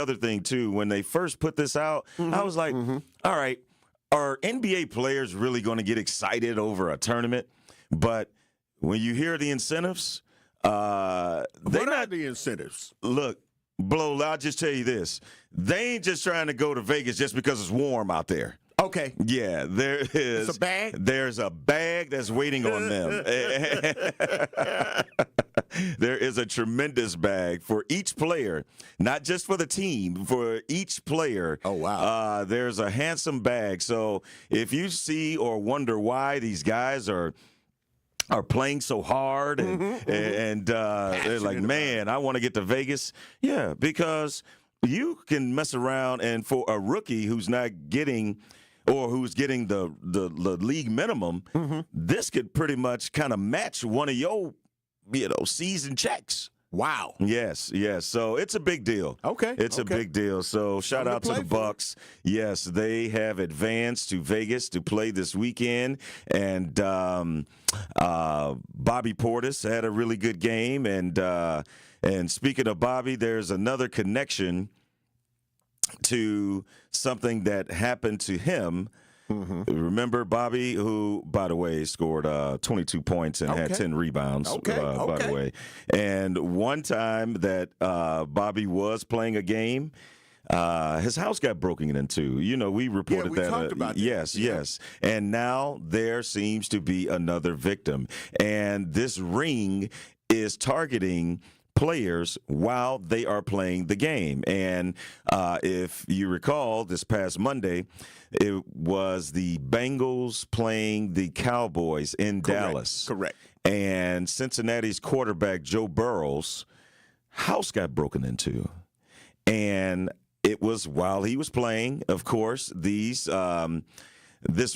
Other thing, too, when they first put this out, I was like, all right, are NBA players really going to get excited over a tournament? But when you hear the incentives, what are the incentives? Look, Blow, I'll just tell you this. They ain't just trying to go to Vegas just because it's warm out there. Okay. Yeah, It's a bag? There's a bag that's waiting on them. There is a tremendous bag for each player, not just for the team, for each player. Oh, wow. There's a handsome bag. So if you see or wonder why these guys are playing so hard and they're like, man, I want to get to Vegas. Yeah, because you can mess around, and for a rookie who's not getting or who's getting the league minimum, this could pretty much kind of match one of your, season checks. Wow. Yes. So it's a big deal. Okay. It's a big deal. So shout out to the for. Bucks. Yes, they have advanced to Vegas to play this weekend. And Bobby Portis had a really good game. And speaking of Bobby, there's another connection to something that happened to him. Remember Bobby, who, by the way, scored 22 points and had 10 rebounds, by the way. And one time that Bobby was playing a game, his house got broken into. We reported that. Talked about that. Yes. And now there seems to be another victim. And this ring is targeting players while they are playing the game. And if you recall, this past Monday, it was the Bengals playing the Cowboys in Dallas. Correct. And Cincinnati's quarterback, Joe Burrow's house got broken into. And it was while he was playing, of course, this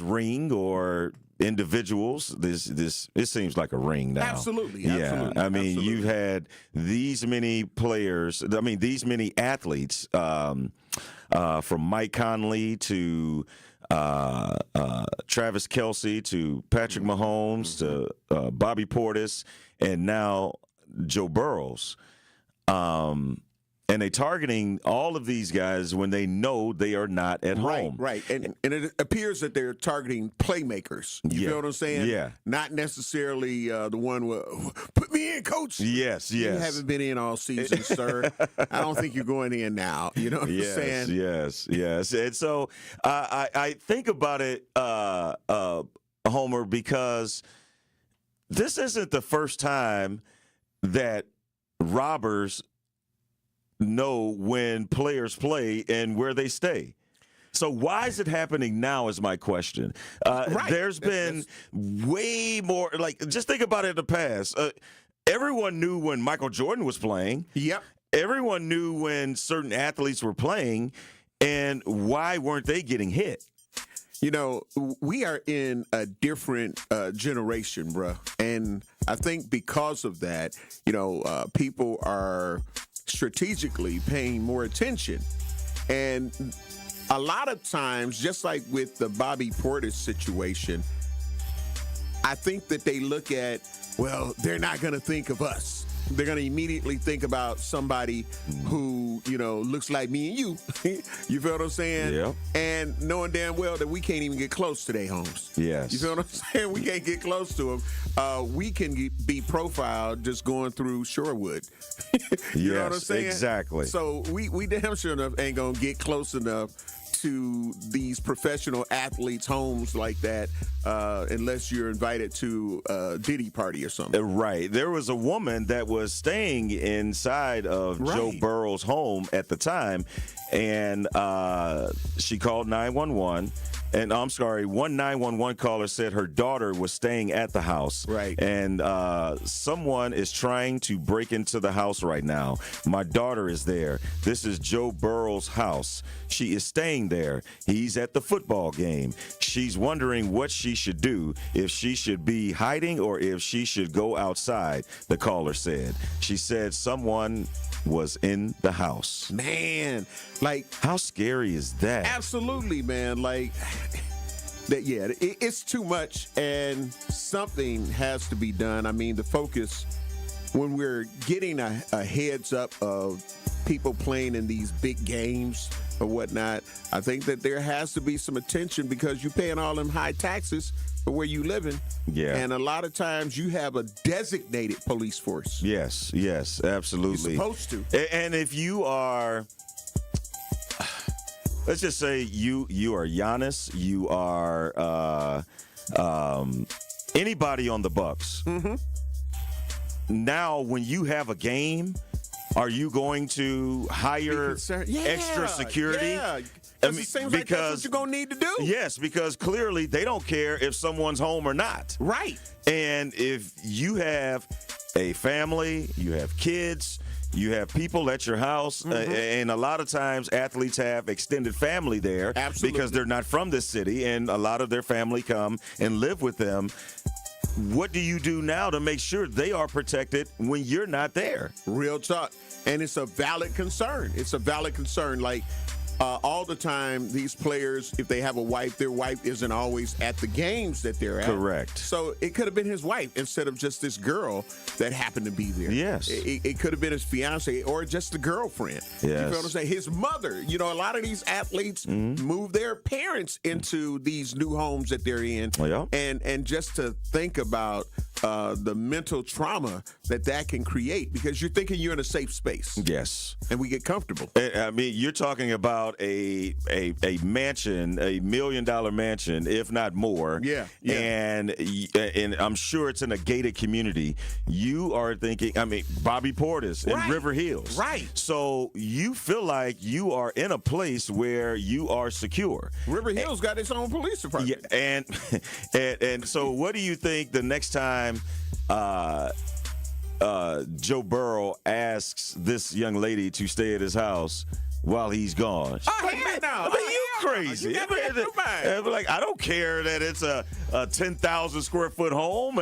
ring or individuals, it seems like a ring now. Absolutely. Yeah. I mean, you've had these many players, these many athletes, from Mike Conley to Travis Kelce to Patrick Mahomes to Bobby Portis and now Joe Burrows. And they're targeting all of these guys when they know they are not at home. Right. And it appears that they're targeting playmakers. You feel what I'm saying? Yeah. Not necessarily the one with, put me in, coach. Yes. You haven't been in all season, sir. I don't think you're going in now. You know what I'm saying? Yes. And so I think about it, Homer, because this isn't the first time that robbers know when players play and where they stay. So why is it happening now is my question. There's been way more, just think about it in the past. Everyone knew when Michael Jordan was playing. Yep. Everyone knew when certain athletes were playing, and why weren't they getting hit? We are in a different generation, bro. And I think because of that, people are strategically paying more attention. And a lot of times, just like with the Bobby Portis situation, I think that they look at, well, they're not going to think of us. They're going to immediately think about somebody who, looks like me and you. You feel what I'm saying? Yeah. And knowing damn well that we can't even get close to their homes. Yes. You feel what I'm saying? We can't get close to them. We can be profiled just going through Shorewood. You know what I'm saying? Exactly. So we damn sure enough ain't going to get close enough to these professional athletes' homes like that unless you're invited to a Diddy party or something. Right. There was a woman that was staying inside of Joe Burrow's home at the time, and she called 911. And I'm sorry, one 911 caller said her daughter was staying at the house. Right. And someone is trying to break into the house right now. My daughter is there. This is Joe Burrow's house. She is staying there. He's at the football game. She's wondering what she should do, if she should be hiding or if she should go outside, the caller said. She said someone was in the house. Man, how scary is that? Absolutely, man. It's too much, and something has to be done. I mean, the focus when we're getting a heads up of people playing in these big games or whatnot, I think that there has to be some attention because you're paying all them high taxes for where you living. Yeah. And a lot of times you have a designated police force. Yes, absolutely. You're supposed to. And if you are, let's just say you are Giannis, you are anybody on the Bucks. Mm-hmm. Now, when you have a game, are you going to hire extra security? Yeah. I mean, it seems like that's what you're going to need to do. Yes, because clearly they don't care if someone's home or not. Right. And if you have a family, you have kids, you have people at your house, and a lot of times athletes have extended family there. Absolutely. Because they're not from this city, and a lot of their family come and live with them. What do you do now to make sure they are protected when you're not there? Real talk. And it's a valid concern. It's a valid concern. Like, all the time, these players, if they have a wife, their wife isn't always at the games that they're at. Correct. So it could have been his wife instead of just this girl that happened to be there. Yes. It could have been his fiance or just the girlfriend. Yes. You feel what I'm saying? His mother. You know, a lot of these athletes move their parents into these new homes that they're in. Yeah. And just to think about the mental trauma that can create because you're thinking you're in a safe space. Yes. And we get comfortable. I mean, you're talking about a mansion, $1 million mansion, if not more. Yeah. And I'm sure it's in a gated community. You are thinking, I mean, Bobby Portis in River Hills. Right. So you feel like you are in a place where you are secure. River Hills got its own police department. Yeah, and so what do you think the next time Joe Burrow asks this young lady to stay at his house while he's gone? Oh, heck no. I mean, you crazy. You gotta get your mind. Like, I don't care that it's a 10,000 square foot home.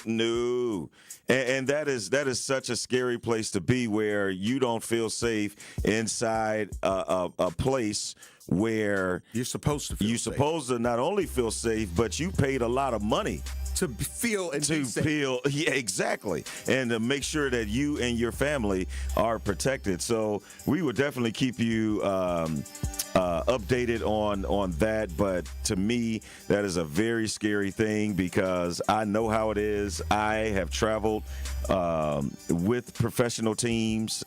No. And that is such a scary place to be where you don't feel safe inside a place where You're supposed to feel safe. supposed to not only feel safe, but you paid a lot of money to feel and to be safe. feel, yeah, exactly, and to make sure that you and your family are protected. So we would definitely keep you updated on that. But to me, that is a very scary thing because I know how it is. I have traveled with professional teams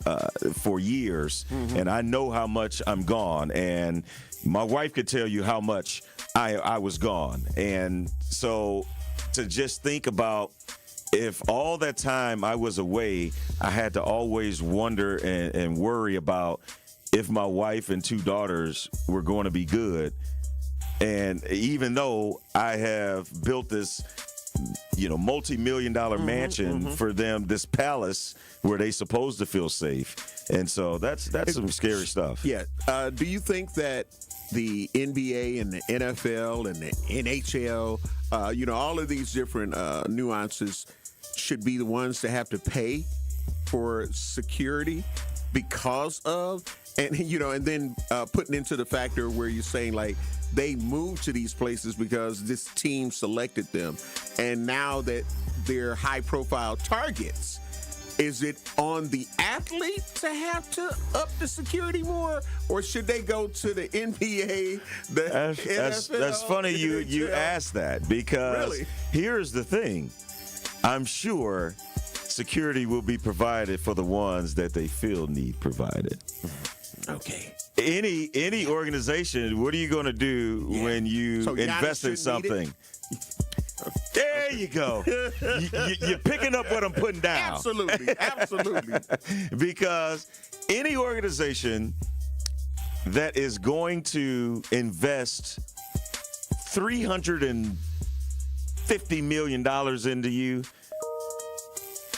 for years, and I know how much I'm gone. And my wife could tell you how much I was gone. And so to just think about if all that time I was away, I had to always wonder and worry about if my wife and two daughters were going to be good. And even though I have built this, multi-million-dollar mansion for them, this palace where they supposed to feel safe. And so that's some scary stuff. Yeah. Do you think that the NBA and the NFL and the NHL, all of these different nuances should be the ones that have to pay for security because of, and then putting into the factor where you're saying like they moved to these places because this team selected them, and now that they're high-profile targets, is it on the athlete to have to up the security more, or should they go to the NBA, the NFL? That's funny you asked that because Really? Here's the thing. I'm sure security will be provided for the ones that they feel need provided. Okay. Any organization, what are you going to do when you So Giannis invest in shouldn't need something? There you go. You're picking up what I'm putting down. Absolutely. Because any organization that is going to invest $350 million into you,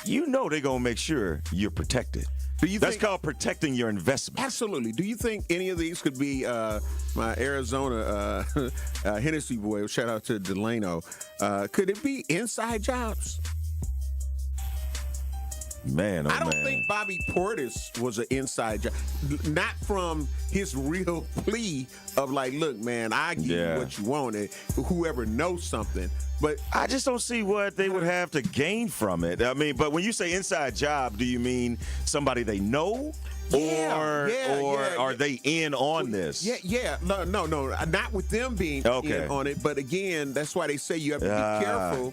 they're going to make sure you're protected. That's called protecting your investment. Absolutely. Do you think any of these could be my Arizona Hennessy boy? Shout out to Delano. Could it be inside jobs? Man, I don't think Bobby Portis was an inside job. Not from his real plea of like, look, man, I give you what you wanted. Whoever knows something. But I just don't see what they would have to gain from it. I mean, but when you say inside job, do you mean somebody they know? Yeah, or yeah, are they in on this? Yeah. No, not with them being Okay. in on it. But again, that's why they say you have to be careful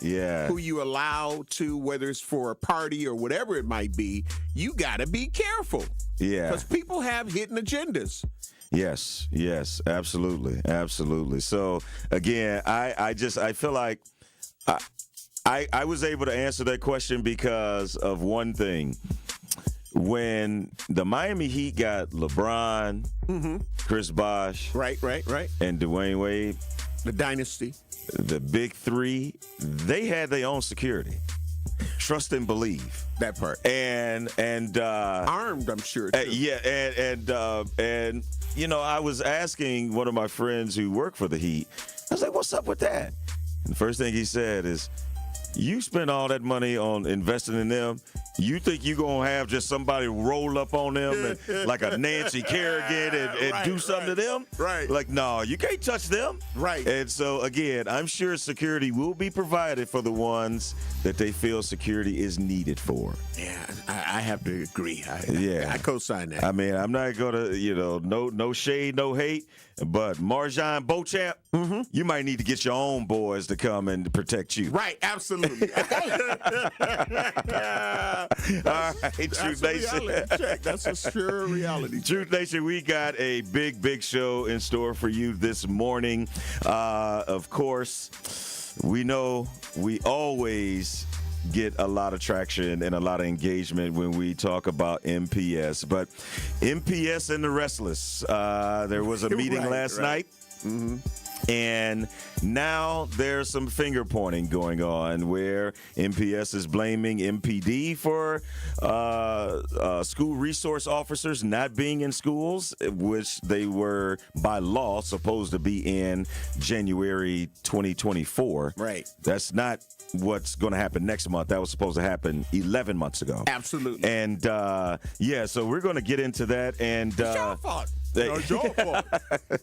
who you allow to, whether it's for a party or whatever it might be. You got to be careful. Yeah. Because people have hidden agendas. Yes, absolutely. So again, I feel like I was able to answer that question because of one thing. When the Miami Heat got LeBron, Chris Bosh, right, and Dwayne Wade, the dynasty, the big three, they had their own security. Trust and believe. That part. And armed, I'm sure. Too. And you know, I was asking one of my friends who work for the Heat. I was like, "What's up with that?" And the first thing he said is, "You spend all that money on investing in them. You think you gonna have just somebody roll up on them and, like a Nancy Kerrigan and do something to them? Right. Like, no, you can't touch them. Right. And so again, I'm sure security will be provided for the ones that they feel security is needed for. Yeah, I have to agree. I co-sign that. I mean, I'm not gonna, no shade, no hate. But Marjan Beauchamp, you might need to get your own boys to come and protect you. Right, absolutely. All right, Truth Nation. That's a sure reality check. Truth Nation, we got a big show in store for you this morning. Of course, we know we always get a lot of traction and a lot of engagement when we talk about MPS. But MPS and the Restless, there was a meeting last night. And now there's some finger pointing going on where MPS is blaming MPD for school resource officers not being in schools, which they were by law supposed to be in January 2024. Right. That's not what's going to happen next month. That was supposed to happen 11 months ago. Absolutely. And so we're going to get into that. And it's your fault. No, it's your fault.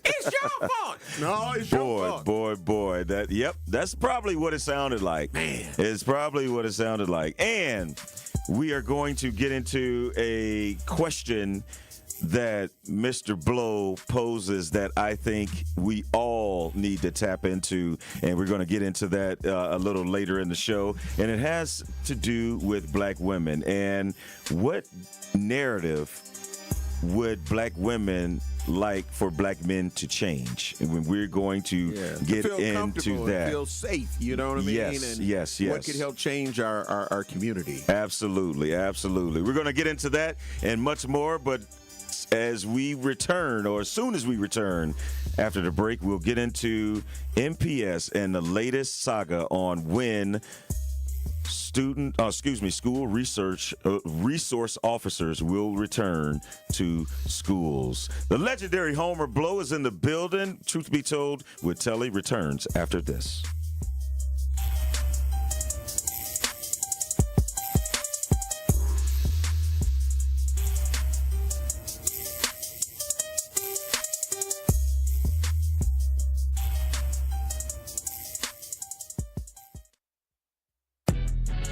It's your fault. No, it's your fault. Boy. That's probably what it sounded like. Man. It's probably what it sounded like. And we are going to get into a question that Mr. Blow poses that I think we all need to tap into, and we're going to get into that a little later in the show. And it has to do with black women and what narrative would black women like for black men to change? And when we're going to get feel into that, and feel safe, you know what I mean? Yes. What could help change our community? Absolutely. We're going to get into that and much more, but as we return, or as soon as we return after the break, we'll get into MPS and the latest saga on when school resource officers will return to schools. The legendary Homer Blow is in the building. Truth be told, with Telly returns after this.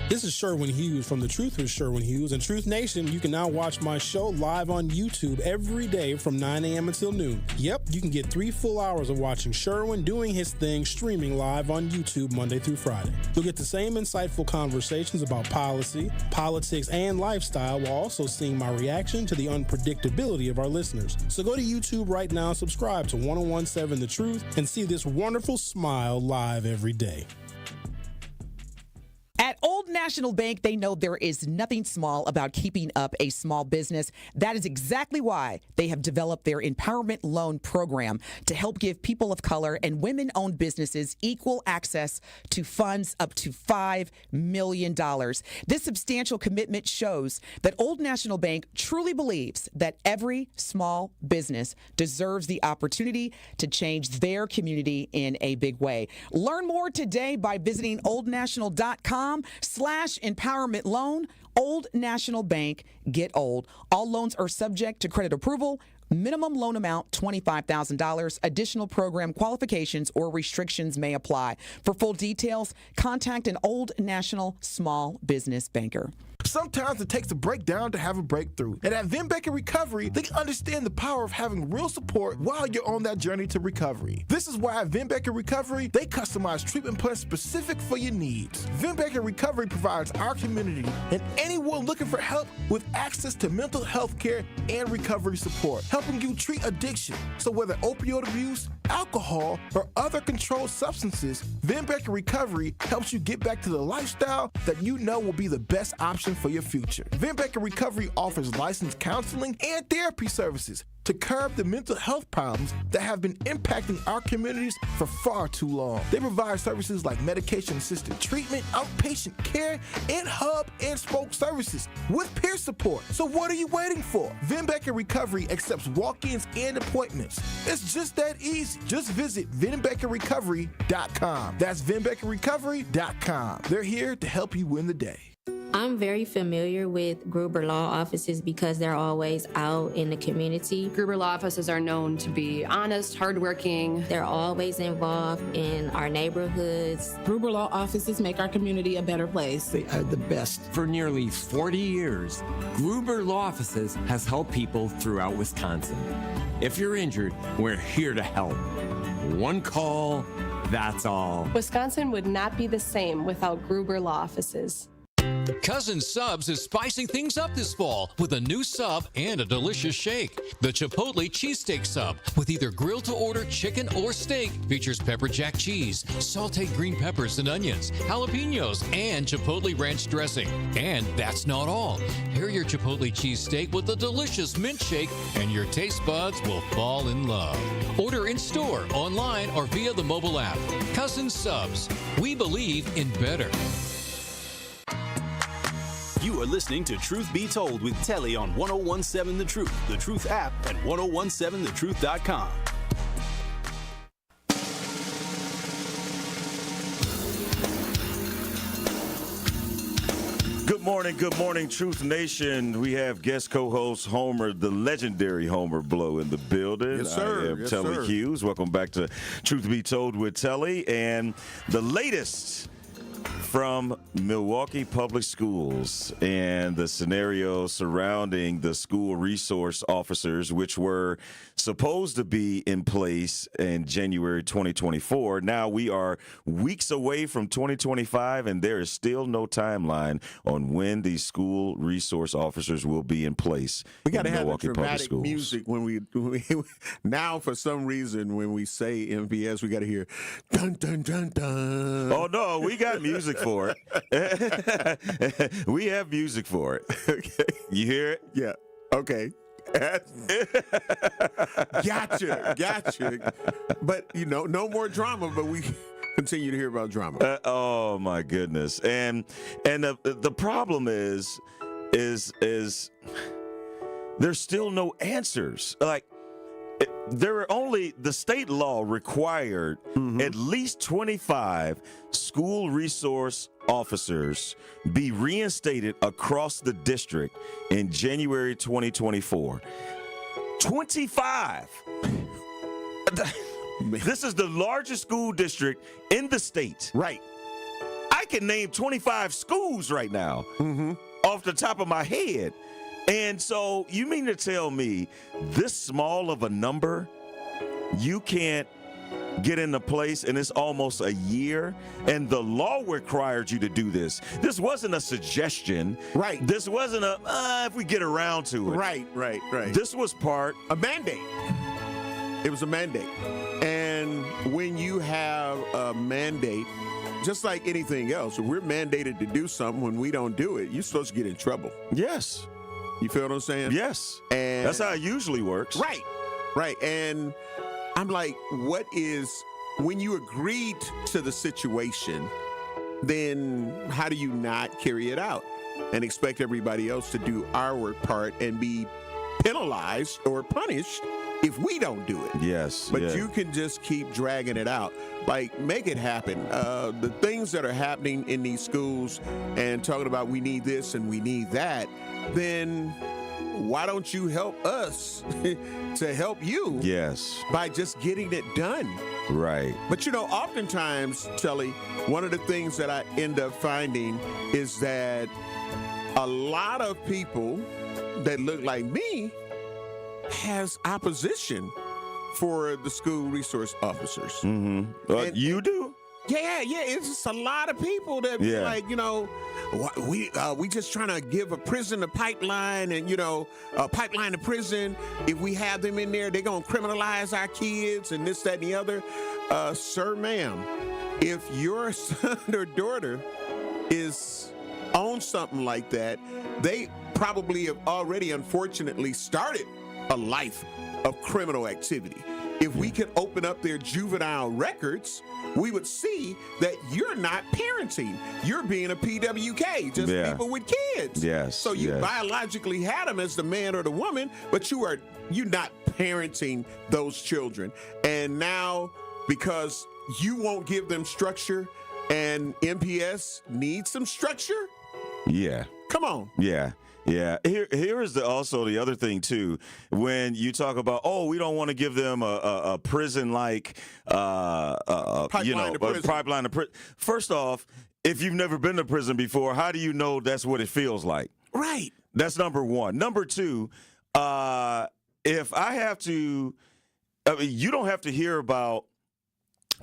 This is Sherwin Hughes from The Truth with Sherwin Hughes. And Truth Nation, you can now watch my show live on YouTube every day from 9 a.m. until noon. Yep, you can get 3 full hours of watching Sherwin doing his thing streaming live on YouTube Monday through Friday. You'll get the same insightful conversations about policy, politics, and lifestyle while also seeing my reaction to the unpredictability of our listeners. So go to YouTube right now and subscribe to 1017 The Truth and see this wonderful smile live every day. At Old National Bank, they know there is nothing small about keeping up a small business. That is exactly why they have developed their Empowerment Loan Program to help give people of color and women-owned businesses equal access to funds up to $5 million. This substantial commitment shows that Old National Bank truly believes that every small business deserves the opportunity to change their community in a big way. Learn more today by visiting oldnational.com/empowerment loan. Old National Bank, get old. All loans are subject to credit approval. Minimum loan amount, $25,000. Additional program qualifications or restrictions may apply. For full details, contact an Old National small business banker. Sometimes it takes a breakdown to have a breakthrough. And at Vin Baker Recovery, they understand the power of having real support while you're on that journey to recovery. This is why at Vin Baker Recovery, they customize treatment plans specific for your needs. Vin Baker Recovery provides our community and anyone looking for help with access to mental health care and recovery support, helping you treat addiction. So whether opioid abuse, alcohol, or other controlled substances, Vin Baker Recovery helps you get back to the lifestyle that you know will be the best option for your future. Vin Baker Recovery offers licensed counseling and therapy services to curb the mental health problems that have been impacting our communities for far too long. They provide services like medication-assisted treatment, outpatient care, and hub and spoke services with peer support. So what are you waiting for? Vin Baker Recovery accepts walk-ins and appointments. It's just that easy. Just visit VinBakerRecovery.com. That's VinBakerRecovery.com. They're here to help you win the day. I'm very familiar with Gruber Law offices because they're always out in the community. Gruber Law offices are known to be honest, hardworking. They're always involved in our neighborhoods. Gruber Law offices make our community a better place. They are the best. For nearly 40 years, Gruber Law Offices has helped people throughout Wisconsin. If you're injured, we're here to help. One call, that's all. Wisconsin would not be the same without Gruber Law offices. Cousin Subs is spicing things up this fall with a new sub and a delicious shake. The Chipotle Cheesesteak Sub with either grilled-to-order chicken or steak features pepper jack cheese, sauteed green peppers and onions, jalapenos, and Chipotle ranch dressing. And that's not all. Pair your Chipotle cheesesteak with a delicious mint shake and your taste buds will fall in love. Order in-store, online, or via the mobile app. Cousin Subs. We believe in better. You are listening to Truth Be Told with Telly on 1017 The Truth, The Truth app, and 1017thetruth.com. Good morning, Truth Nation. We have guest co-host Homer, the legendary Homer Blow, in the building. Yes, sir. I am Yes, Telly sir. Hughes. Welcome back to Truth Be Told with Telly. And the latest from Milwaukee Public Schools and the scenario surrounding the school resource officers, which were supposed to be in place in January 2024. Now we are weeks away from 2025, and there is still no timeline on when these school resource officers will be in place. We got to in have the Milwaukee Public dramatic Schools. music when we now for some reason when we say MPS we got to hear dun dun dun dun. Oh no, we got music for it. We have music for it. Okay. You hear it? Yeah. Okay. Gotcha. But no more drama. But we continue to hear about drama. Oh my goodness! And the problem is there's still no answers. Like there are only the state law required at least 25 school resource officers be reinstated across the district in January 2024. 25. This is the largest school district in the state. Right. I can name 25 schools right now off the top of my head. And so you mean to tell me this small of a number, you can't get into place, and it's almost a year, and the law required you to do this. This wasn't a suggestion. Right. This wasn't a, if we get around to it. Right. This was a mandate. It was a mandate. And when you have a mandate, just like anything else, if we're mandated to do something, when we don't do it, you're supposed to get in trouble. Yes. You feel what I'm saying? Yes. And that's how it usually works. Right. And I'm like, when you agreed to the situation, then how do you not carry it out and expect everybody else to do our part and be penalized or punished if we don't do it? Yes. But you can just keep dragging it out. Like, make it happen. The things that are happening in these schools and talking about we need this and we need that, then why don't you help us to help you? Yes. By just getting it done. Right. But oftentimes, Telly, one of the things that I end up finding is that a lot of people that look like me has opposition for the school resource officers. Mm-hmm. You do? Yeah. It's just a lot of people that be like, we just trying to give a prison a pipeline and, a pipeline to prison. If we have them in there, they're going to criminalize our kids and this, that, and the other. Sir, ma'am, if your son or daughter is on something like that, they probably have already, unfortunately, started a life of criminal activity. If we could open up their juvenile records, we would see that you're not parenting. You're being a PWK, just people with kids. Yes. So you biologically had them as the man or the woman, but you're not parenting those children. And now, because you won't give them structure and MPS needs some structure? Yeah. Come on. Yeah. Here is also the other thing too. When you talk about, we don't want to give them a prison-like, pipeline to prison. First off, if you've never been to prison before, how do you know that's what it feels like? Right. That's number one. Number two, if I have to, you don't have to hear about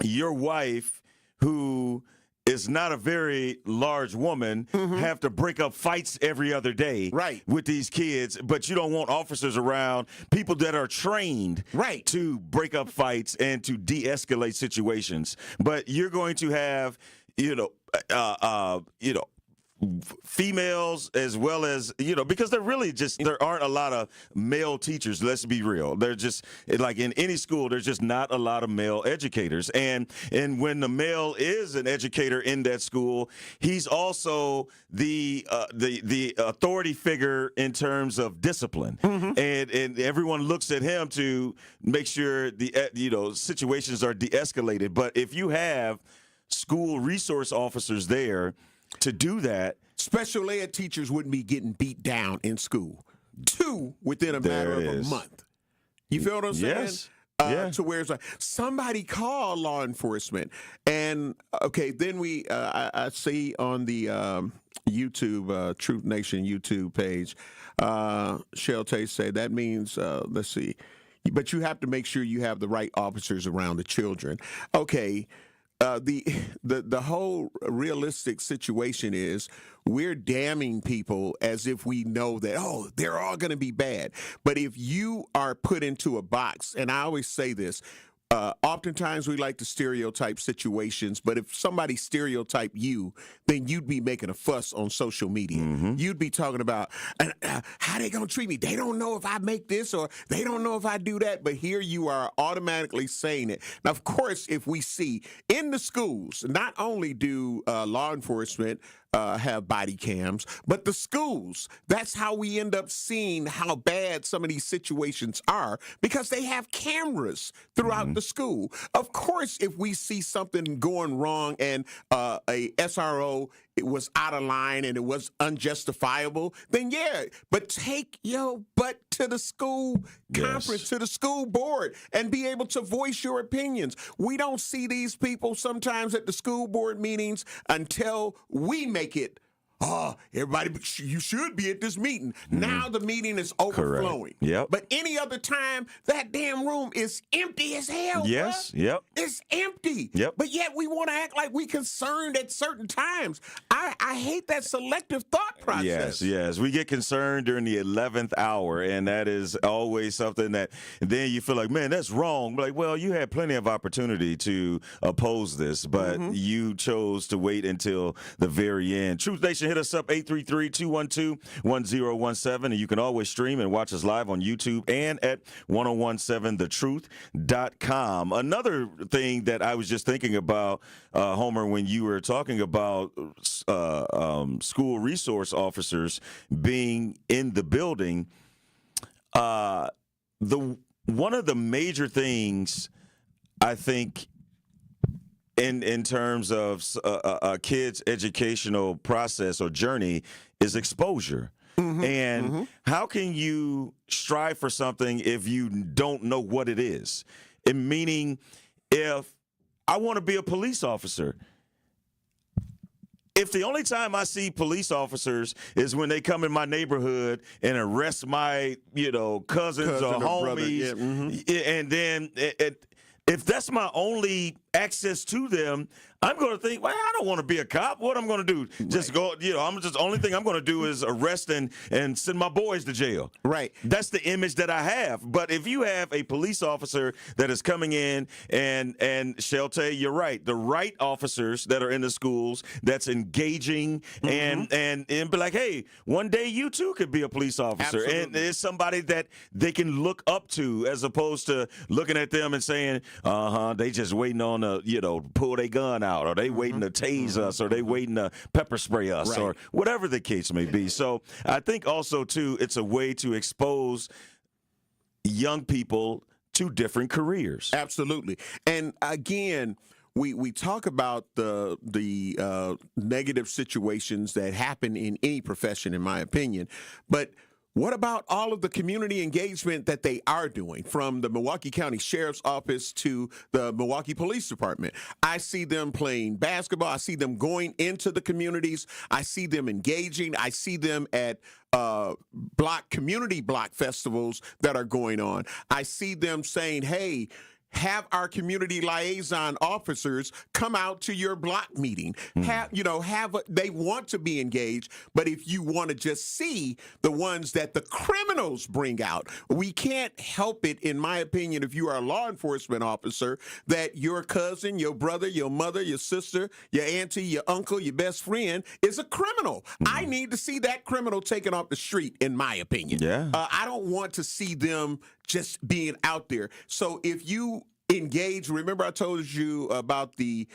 your wife who is not a very large woman, have to break up fights every other day with these kids, but you don't want officers around, people that are trained to break up fights and to de-escalate situations. But you're going to have, females as well as, because there aren't a lot of male teachers, let's be real. They're just, like in any school, there's just not a lot of male educators. And when the male is an educator in that school, he's also the authority figure in terms of discipline. And everyone looks at him to make sure the situations are de-escalated. But if you have school resource officers there to do that, special ed teachers wouldn't be getting beat down in school. 2 within a matter of a month. You feel what I'm saying? Yes. To where it's like, somebody call law enforcement. And, then I see on the YouTube, Truth Nation YouTube page, Shell Tay said, that means, let's see, but you have to make sure you have the right officers around the children. Okay. The whole realistic situation is we're damning people as if we know that, they're all going to be bad. But if you are put into a box, and I always say this, oftentimes we like to stereotype situations, but if somebody stereotyped you, then you'd be making a fuss on social media. You'd be talking about how they gonna treat me. They don't know if I make this or they don't know if I do that, but here you are automatically saying it. Now, of course, if we see in the schools, not only do law enforcement have body cams, but the schools, that's how we end up seeing how bad some of these situations are, because they have cameras throughout the school. Of course, if we see something going wrong and a SRO, it was out of line and it was unjustifiable, then but take your butt to the school conference, to the school board, and be able to voice your opinions. We don't see these people sometimes at the school board meetings until we make it. Everybody, you should be at this meeting. Now the meeting is overflowing. Yep. But any other time, that damn room is empty as hell. Yes. Bruh. Yep. It's empty. Yep. But yet we want to act like we concerned at certain times. I hate that selective thought process. Yes. We get concerned during the 11th hour, and that is always something that then you feel like, man, that's wrong. But like, well, you had plenty of opportunity to oppose this, but you chose to wait until the very end. Truth Nation, hit us up 833-212-1017, and you can always stream and watch us live on YouTube and at 1017thetruth.com. Another thing that I was just thinking about, Homer, when you were talking about school resource officers being in the building, one of the major things I think in terms of a kid's educational process or journey is exposure. And how can you strive for something if you don't know what it is? Meaning, if I want to be a police officer, if the only time I see police officers is when they come in my neighborhood and arrest my, cousins or homies, and then if that's my only access to them, I'm going to think, well, I don't want to be a cop. What I'm going to do? Just go, only thing I'm going to do is arrest and send my boys to jail. Right. That's the image that I have. But if you have a police officer that is coming in and Shelty, you're right, the right officers that are in the schools that's engaging and be like, hey, one day you too could be a police officer. Absolutely. And it's somebody that they can look up to as opposed to looking at them and saying, they just waiting on to, pull their gun out, or they waiting to tase us, or they waiting to pepper spray us, or whatever the case may be. So I think also, too, it's a way to expose young people to different careers. Absolutely. And again, we talk about the negative situations that happen in any profession, in my opinion, but what about all of the community engagement that they are doing, from the Milwaukee County Sheriff's Office to the Milwaukee Police Department? I see them playing basketball. I see them going into the communities. I see them engaging. I see them at community block festivals that are going on. I see them saying, hey, have our community liaison officers come out to your block meeting. They want to be engaged, but if you want to just see the ones that the criminals bring out, we can't help it, in my opinion, if you are a law enforcement officer, that your cousin, your brother, your mother, your sister, your auntie, your uncle, your best friend is a criminal. I need to see that criminal taken off the street, in my opinion. Yeah. I don't want to see them just being out there. So if you engage, remember I told you about the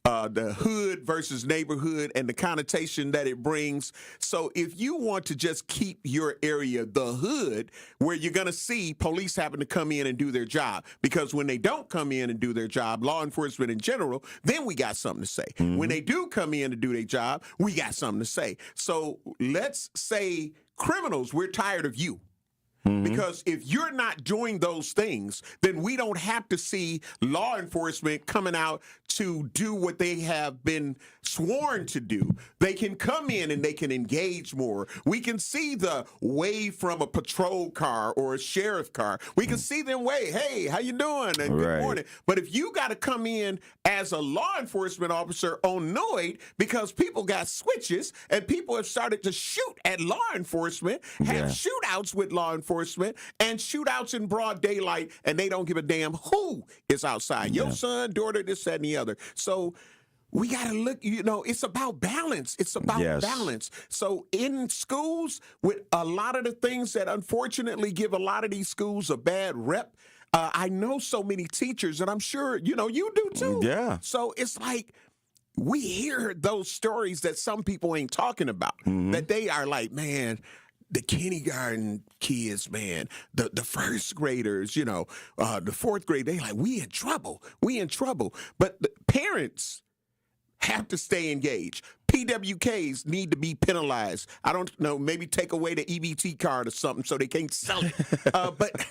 hood versus neighborhood and the connotation that it brings. So if you want to just keep your area the hood, where you're going to see police having to come in and do their job, because when they don't come in and do their job, law enforcement in general, then we got something to say. When they do come in to do their job, we got something to say. So let's say criminals, we're tired of you. Because if you're not doing those things, then we don't have to see law enforcement coming out to do what they have been sworn to do. They can come in and they can engage more. We can see the wave from a patrol car or a sheriff car. We can see them wave, hey, how you doing? And good morning. But if you got to come in as a law enforcement officer annoyed because people got switches and people have started to shoot at law enforcement, have shootouts with law enforcement, and shootouts in broad daylight, and they don't give a damn who is outside. Your son, daughter, this, that, and the other. So we got to look, it's about balance. It's about balance. So in schools, with a lot of the things that unfortunately give a lot of these schools a bad rep, I know so many teachers, and I'm sure, you do too. Yeah. So it's like, we hear those stories that some people ain't talking about, that they are like, man, the kindergarten kids, man, the first graders, the fourth grade, they like, we in trouble. But the parents have to stay engaged. PWKs need to be penalized. I don't know, maybe take away the EBT card or something so they can't sell it. But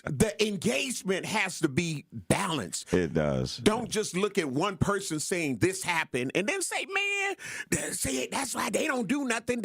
the engagement has to be balanced. It does. Don't just look at one person saying this happened and then say, man, that's why they don't do nothing.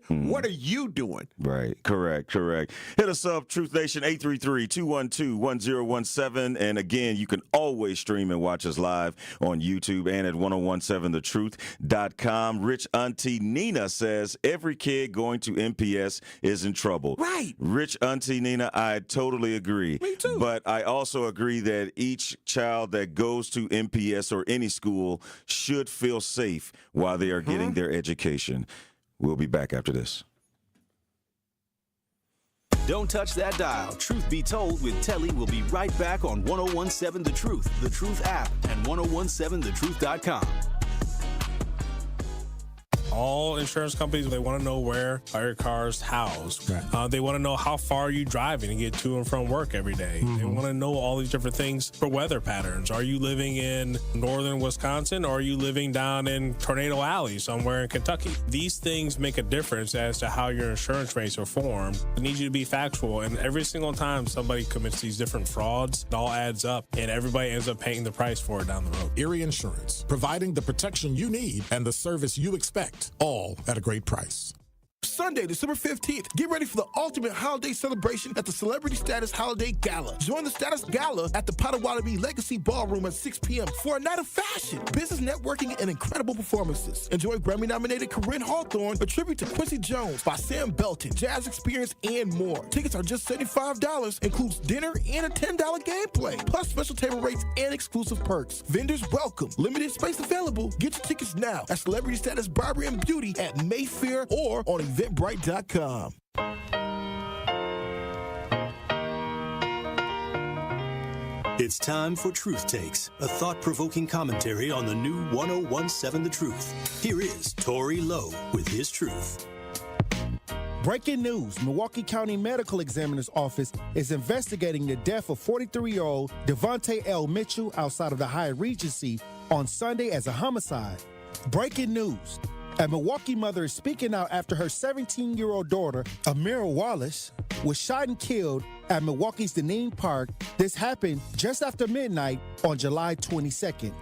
What are you doing? Right. Correct. Hit us up, Truth Nation, 833-212-1017. And again, you can always stream and watch us live on YouTube and at 1017thetruth.com. Rich Auntie Nina says every kid going to MPS is in trouble. Right. Rich Auntie Nina, I totally agree. Me too. But I also agree that each child that goes to MPS or any school should feel safe while they are getting their education. We'll be back after this. Don't touch that dial. Truth Be Told with Telly will be right back on 1017 The Truth, The Truth app, and 1017thetruth.com. All insurance companies, they want to know where are your cars housed. Right. They want to know how far are you driving to get to and from work every day. Mm-hmm. They want to know all these different things for weather patterns. Are you living in northern Wisconsin, or are you living down in Tornado Alley somewhere in Kentucky? These things make a difference as to how your insurance rates are formed. It needs you to be factual, and every single time somebody commits these different frauds, it all adds up, and everybody ends up paying the price for it down the road. Erie Insurance, providing the protection you need and the service you expect, all at a great price. Sunday, December 15th, get ready for the ultimate holiday celebration at the Celebrity Status Holiday Gala. Join the Status Gala at the Potawatomi Legacy Ballroom at 6 p.m. for a night of fashion, business networking, and incredible performances. Enjoy Grammy-nominated Corinne Hawthorne, a tribute to Quincy Jones by Sam Belton, jazz experience, and more. Tickets are just $75, includes dinner and a $10 gameplay, plus special table rates and exclusive perks. Vendors welcome. Limited space available. Get your tickets now at Celebrity Status Barber and Beauty at Mayfair or on Eventbrite.com. It's time for Truth Takes, a thought-provoking commentary on the new 1017 The Truth. Here is Tory Lowe with his truth. Breaking news, Milwaukee County Medical Examiner's Office is investigating the death of 43-year-old Devontae L. Mitchell outside of the Hyatt Regency on Sunday as a homicide. Breaking news. A Milwaukee mother is speaking out after her 17-year-old daughter, Amira Wallace, was shot and killed at Milwaukee's Deneen Park. This happened just after midnight on July 22nd.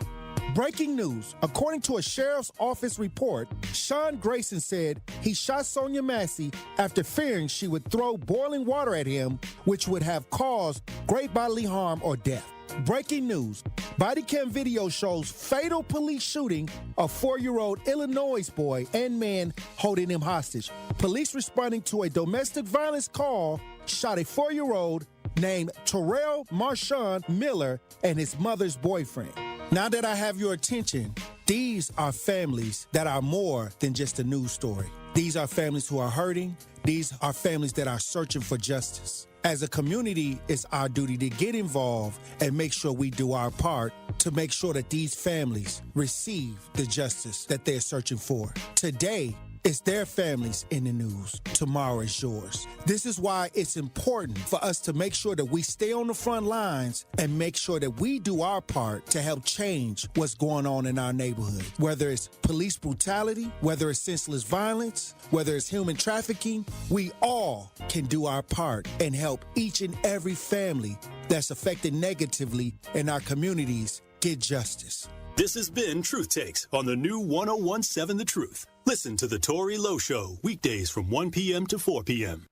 Breaking news. According to a sheriff's office report, Sean Grayson said he shot Sonia Massey after fearing she would throw boiling water at him, which would have caused great bodily harm or death. Breaking news. Body cam video shows fatal police shooting of 4-year-old Illinois boy and man holding him hostage. Police responding to a domestic violence call shot a 4-year-old named Terrell Marshawn Miller and his mother's boyfriend. Now that I have your attention, these are families that are more than just a news story. These are families who are hurting. These are families that are searching for justice. As a community, it's our duty to get involved and make sure we do our part to make sure that these families receive the justice that they're searching for. Today, it's their families in the news. Tomorrow is yours. This is why it's important for us to make sure that we stay on the front lines and make sure that we do our part to help change what's going on in our neighborhood. Whether it's police brutality, whether it's senseless violence, whether it's human trafficking, we all can do our part and help each and every family that's affected negatively in our communities get justice. This has been Truth Takes on the new 1017 The Truth. Listen to The Tory Lowe Show weekdays from 1 p.m. to 4 p.m.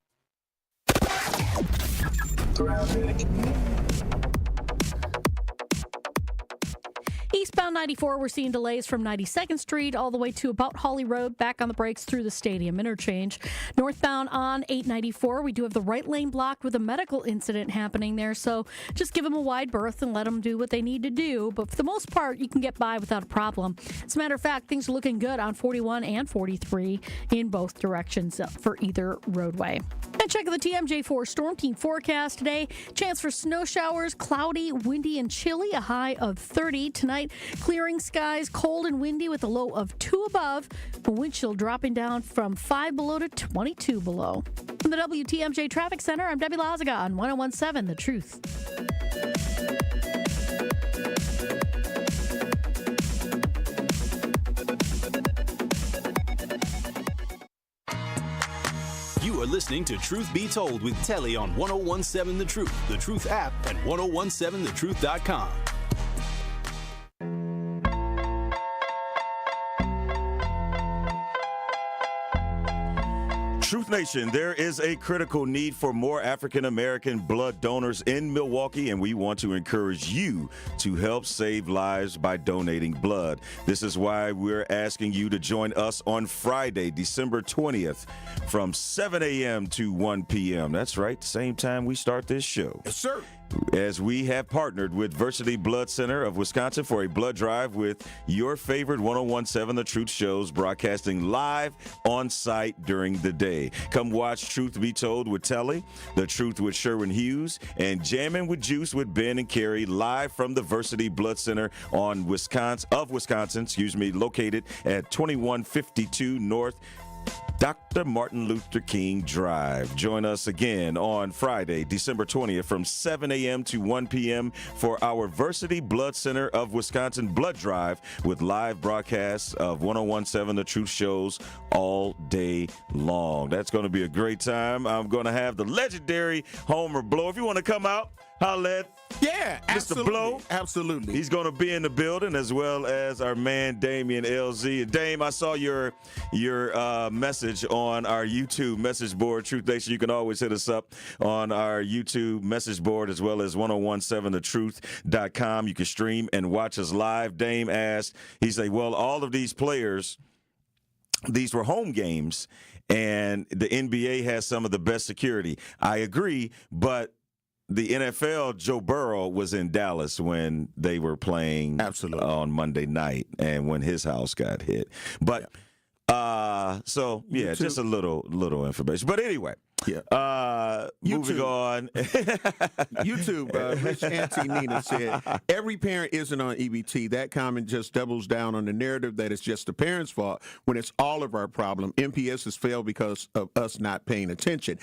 Eastbound 94, we're seeing delays from 92nd Street all the way to about Hawley Road, back on the brakes through the stadium interchange. Northbound on 894, we do have the right lane blocked with a medical incident happening there, so just give them a wide berth and let them do what they need to do. But for the most part, you can get by without a problem. As a matter of fact, things are looking good on 41 and 43 in both directions for either roadway. And check the TMJ4 Storm Team forecast today. Chance for snow showers, cloudy, windy, and chilly, a high of 30 tonight. Clearing skies, cold and windy with a low of 2 above. The wind chill dropping down from 5 below to 22 below. From the WTMJ Traffic Center, I'm Debbie Lazaga on 1017 The Truth. You are listening to Truth Be Told with Telly on 1017 The Truth, The Truth app, and 1017thetruth.com. Truth Nation, there is a critical need for more African-American blood donors in Milwaukee, and we want to encourage you to help save lives by donating blood. This is why we're asking you to join us on Friday, December 20th, from 7 a.m. to 1 p.m. That's right, same time we start this show. Yes, sir. as we have partnered with Versity Blood Center of Wisconsin for a blood drive with your favorite 1017 The Truth shows broadcasting live on site during the day. Come watch Truth Be Told with Telly, The Truth with Sherwin Hughes, and Jammin' with Juice with Ben and Carrie live from the Versity Blood Center on Wisconsin, located at 2152 North Dr. Martin Luther King Drive. Join us again on Friday, December 20th from 7 a.m. to 1 p.m. for our Versity Blood Center of Wisconsin blood drive with live broadcasts of 1017 The Truth shows all day long. That's going to be a great time. I'm going to have the legendary Homer Blow. If you want to come out, holla at Mr. Blow. Absolutely. He's going to be in the building, as well as our man Damian LZ. And Dame, I saw your message on our YouTube message board, Truth Nation. You can always hit us up on our YouTube message board, as well as 1017thetruth.com. You can stream and watch us live. Dame asked, he said, well, all of these players, these were home games, and the NBA has some of the best security. I agree, but the NFL, Joe Burrow was in Dallas when they were playing on Monday night and when his house got hit. But just a little information. But anyway, moving on. YouTube, Rich Auntie Nina said, every parent isn't on EBT. That comment just doubles down on the narrative that it's just the parents' fault when it's all of our problem. MPS has failed because of us not paying attention.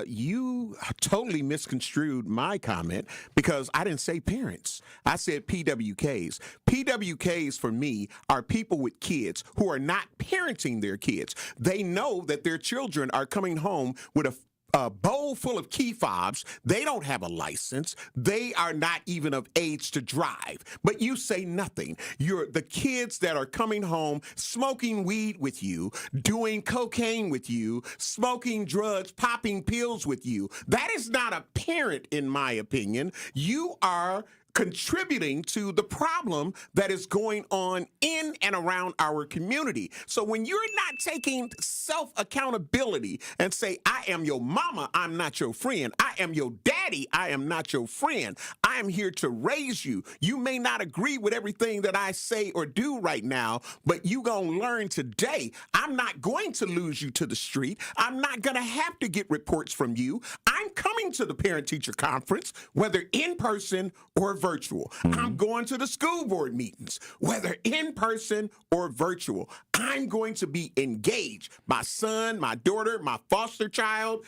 You totally misconstrued my comment because I didn't say parents. I said PWKs. PWKs for me are people with kids who are not parenting their kids. They know that their children are coming home with a bowl full of key fobs. They don't have a license. They are not even of age to drive. But you say nothing. You're the kids that are coming home smoking weed with you, doing cocaine with you, smoking drugs, popping pills with you. That is not a parent, in my opinion. You are contributing to the problem that is going on in and around our community. So when you're not taking self-accountability and say, I am your mama, I'm not your friend. I am your daddy, I am not your friend. I am here to raise you. You may not agree with everything that I say or do right now, but you gonna learn today. I'm not going to lose you to the street. I'm not gonna have to get reports from you. I'm coming to the parent-teacher conference, whether in person or virtual. I'm going to the school board meetings, whether in person or virtual. I'm going to be engaged. My son, my daughter, my foster child,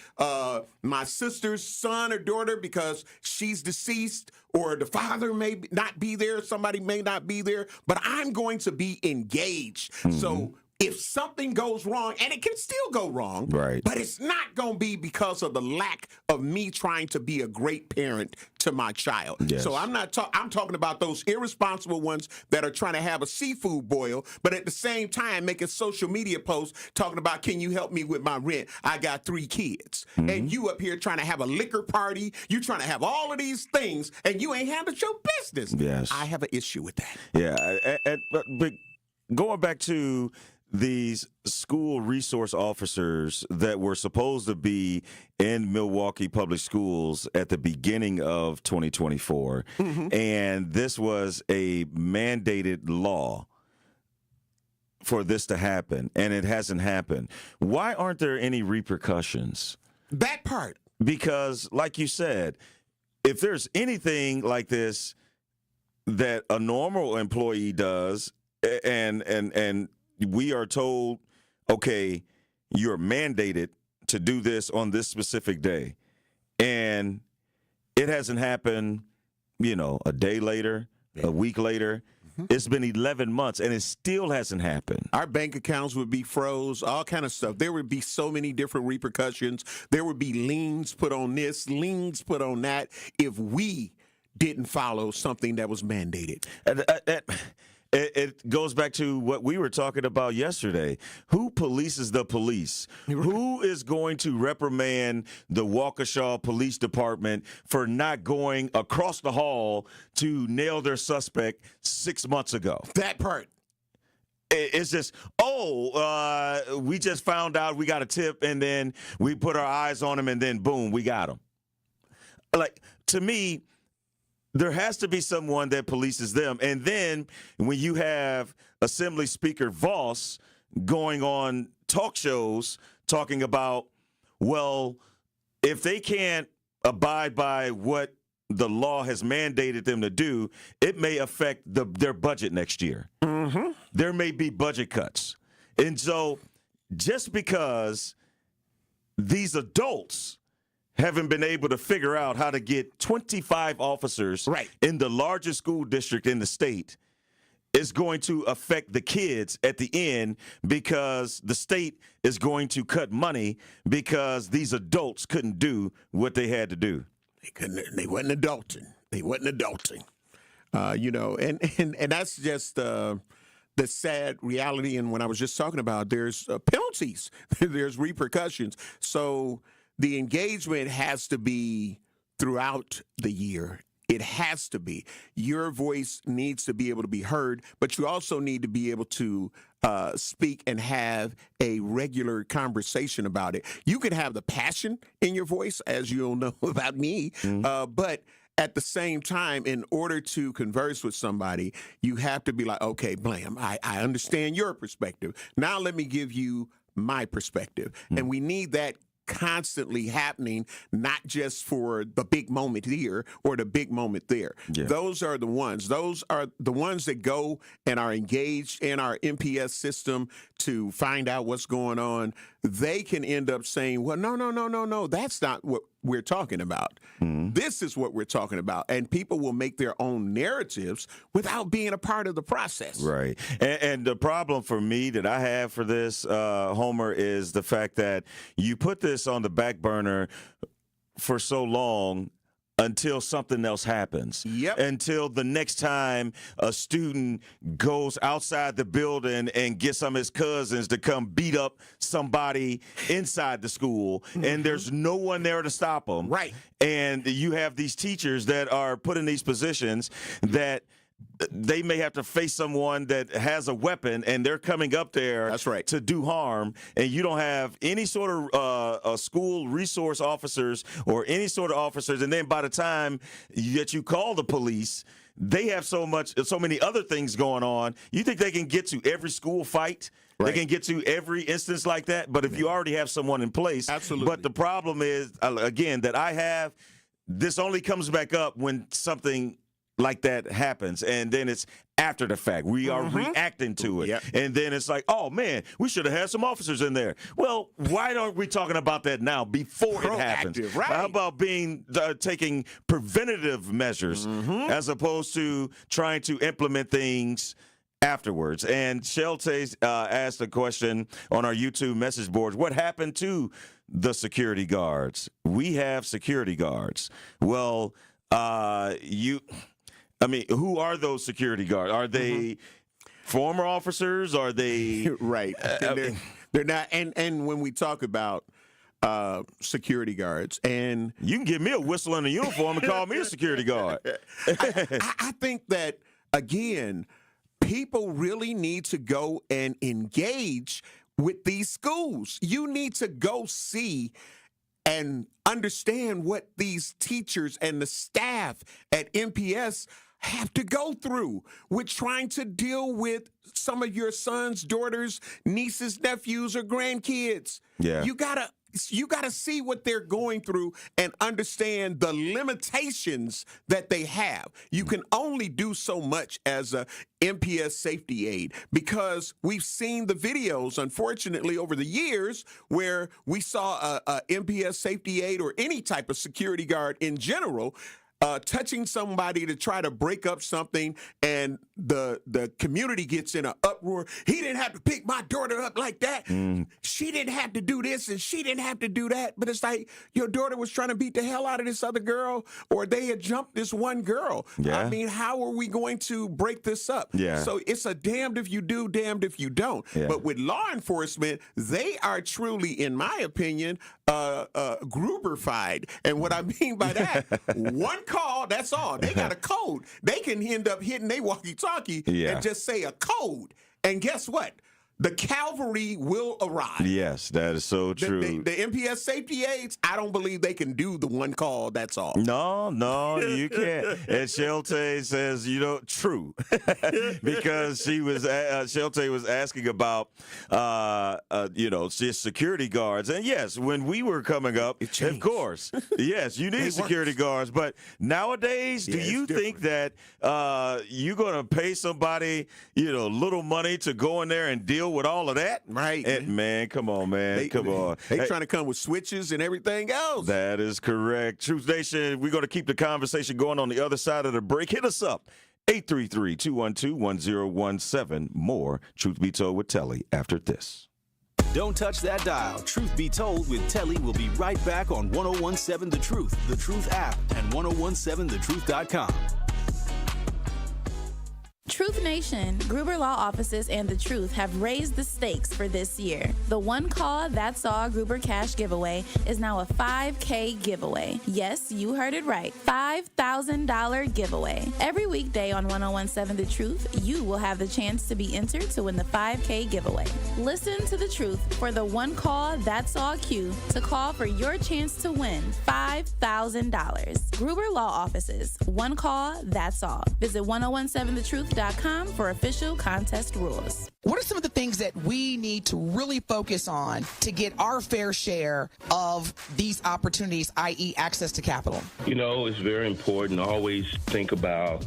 my sister's son or daughter, because she's deceased, or the father may not be there, somebody may not be there, but I'm going to be engaged. So if something goes wrong, and it can still go wrong, right, but it's not going to be because of the lack of me trying to be a great parent to my child. Yes. So I'm talking about those irresponsible ones that are trying to have a seafood boil, but at the same time making social media posts talking about, can you help me with my rent? I got 3 kids. And you up here trying to have a liquor party, you trying to have all of these things, and you ain't handled your business. Yes. I have an issue with that. Yeah, but going back to these school resource officers that were supposed to be in Milwaukee public schools at the beginning of 2024, and this was a mandated law for this to happen, and it hasn't happened. Why aren't there any repercussions? That part. Because, like you said, if there's anything like this that a normal employee does, and we are told, okay, you're mandated to do this on this specific day, and it hasn't happened, a day later, a week later. It's been 11 months, and it still hasn't happened. Our bank accounts would be froze, all kind of stuff. There would be so many different repercussions. There would be liens put on this, liens put on that, if we didn't follow something that was mandated. It goes back to what we were talking about yesterday. Who polices the police? Who is going to reprimand the Waukesha Police Department for not going across the hall to nail their suspect 6 months ago? That part. It's just, we just found out, we got a tip, and then we put our eyes on him, and then boom, we got him. Like, to me, there has to be someone that polices them. And then when you have Assembly Speaker Voss going on talk shows talking about, well, if they can't abide by what the law has mandated them to do, it may affect their budget next year. Mm-hmm. There may be budget cuts. And so just because these adults haven't been able to figure out how to get 25 officers in the largest school district in the state is going to affect the kids at the end, because the state is going to cut money because these adults couldn't do what they had to do. They wasn't adulting. And that's just the sad reality. And when I was just talking about, there's penalties, there's repercussions. So the engagement has to be throughout the year. It has to be. Your voice needs to be able to be heard, but you also need to be able to speak and have a regular conversation about it. You can have the passion in your voice, as you'll know about me, but at the same time, in order to converse with somebody, you have to be like, okay, Blam, I understand your perspective. Now let me give you my perspective. And we need that constantly happening, not just for the big moment here or the big moment there. Yeah. Those are the ones that go and are engaged in our MPS system to find out what's going on. They can end up saying, well, no, that's not what we're talking about. This is what we're talking about. And people will make their own narratives without being a part of the process. Right. And the problem for me that I have for this, Homer, is the fact that you put this on the back burner for so long until something else happens. Yep. Until the next time a student goes outside the building and gets some of his cousins to come beat up somebody inside the school, and there's no one there to stop them. Right. And you have these teachers that are put in these positions that they may have to face someone that has a weapon, and they're coming up there to do harm, and you don't have any sort of school resource officers or any sort of officers. And then by the time that you call the police, they have so many other things going on. You think they can get to every school fight? They can get to every instance like that. But if you already have someone in place, absolutely. But the problem is, again, that I have, this only comes back up when something like that happens, and then it's after the fact. We are reacting to it. Yep. And then it's like, oh, man, we should have had some officers in there. Well, why aren't we talking about that now before it happens? Right. How about taking preventative measures as opposed to trying to implement things afterwards? And Shelte asked a question on our YouTube message boards. What happened to the security guards? We have security guards. Well, who are those security guards? Are they former officers? Are they right? They're not. And when we talk about security guards, and you can give me a whistle and a uniform and call me a security guard. I think that, again, people really need to go and engage with these schools. You need to go see and understand what these teachers and the staff at MPS have to go through with trying to deal with some of your sons, daughters, nieces, nephews, or grandkids. Yeah. You gotta see what they're going through and understand the limitations that they have. You can only do so much as a MPS safety aide, because we've seen the videos, unfortunately, over the years where we saw a MPS safety aide or any type of security guard in general touching somebody to try to break up something, and the community gets in an uproar. He didn't have to pick my daughter up like that. She didn't have to do this, and she didn't have to do that. But it's like, your daughter was trying to beat the hell out of this other girl, or they had jumped this one girl. Yeah. I mean, how are we going to break this up? Yeah. So it's a damned if you do, damned if you don't. Yeah. But with law enforcement, they are truly, in my opinion, Gruberfied. And what I mean by that, one call, that's all. They got a code. They can end up hitting their walkie-talkie and just say a code. And guess what? the cavalry will arrive. Yes, that is so true. The MPS safety aides, I don't believe they can do the one call, that's all. No, you can't. And Shelte says, true. Because Shelte was asking about, security guards. And yes, when we were coming up, of course, yes, you need security guards. But nowadays, do you think that you're going to pay somebody, little money to go in there and deal with all of that? Right. Man, come on, man. Come on. They trying to come with switches and everything else. That is correct. Truth Nation, we're going to keep the conversation going on the other side of the break. Hit us up. 833-212-1017. More Truth Be Told with Telly after this. Don't touch that dial. Truth Be Told with Telly will be right back on 1017 The Truth, The Truth app, and 1017thetruth.com. Truth Nation, Gruber Law Offices and The Truth have raised the stakes for this year. The One Call That's All Gruber Cash giveaway is now a $5K giveaway. Yes, you heard it right. $5,000 giveaway. Every weekday on 1017 The Truth, you will have the chance to be entered to win the $5K giveaway. Listen to The Truth for the One Call That's All cue to call for your chance to win $5,000. Gruber Law Offices, One Call That's All. Visit 1017thetruth.com for official contest rules. What are some of the things that we need to really focus on to get our fair share of these opportunities, i.e. access to capital? It's very important to always think about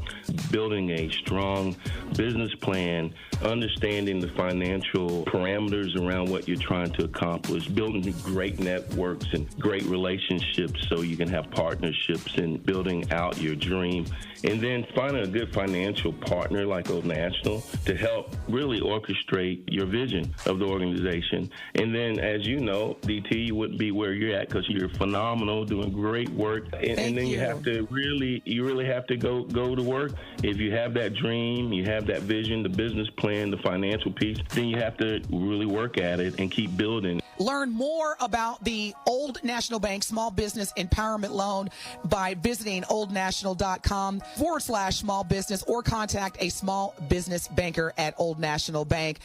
building a strong business plan, understanding the financial parameters around what you're trying to accomplish, building great networks and great relationships so you can have partnerships and building out your dream. And then finding a good financial partner like Old National to help really orchestrate your vision of the organization. And then, as you know, DT, you wouldn't be where you're at because you're phenomenal, doing great work. And then you have to really have to go to work. If you have that dream, you have that vision, the business plan, the financial piece, then you have to really work at it and keep building. Learn more about the Old National Bank Small Business Empowerment Loan by visiting oldnational.com/small business or contact a small business banker at Old National Bank.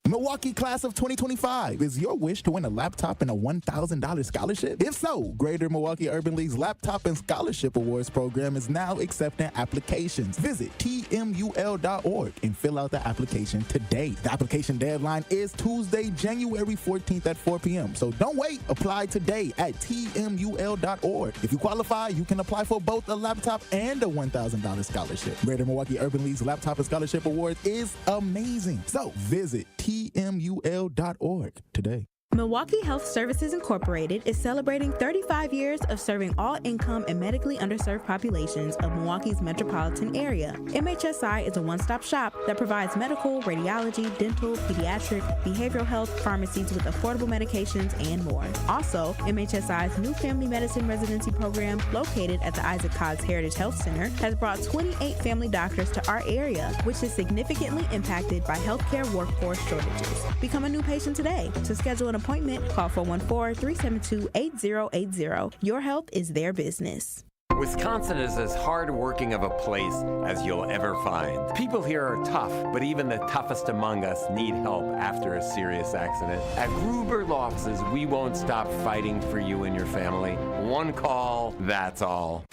Milwaukee Class of 2025, is your wish to win a laptop and a $1,000 scholarship? If so, Greater Milwaukee Urban League's Laptop and Scholarship Awards program is now accepting applications. Visit tmul.org and fill out the application today. The application deadline is Tuesday, January 14th at 4 p.m. So don't wait. Apply today at tmul.org. If you qualify, you can apply for both a laptop and a $1,000 scholarship. Greater Milwaukee Urban League's Laptop and Scholarship Award is amazing. So visit tmul.org today. Milwaukee Health Services Incorporated is celebrating 35 years of serving all income and medically underserved populations of Milwaukee's metropolitan area. MHSI is a one-stop shop that provides medical, radiology, dental, pediatric, behavioral health, pharmacies with affordable medications, and more. Also, MHSI's new family medicine residency program, located at the Isaac Cogg's Heritage Health Center, has brought 28 family doctors to our area, which is significantly impacted by healthcare workforce shortages. Become a new patient today. To schedule an appointment, call 414-372-8080. Your health is their business. Wisconsin is as hard-working of a place as you'll ever find. People here are tough, but even the toughest among us need help after a serious accident. At Gruber Law Offices, we won't stop fighting for you and your family. One call, that's all.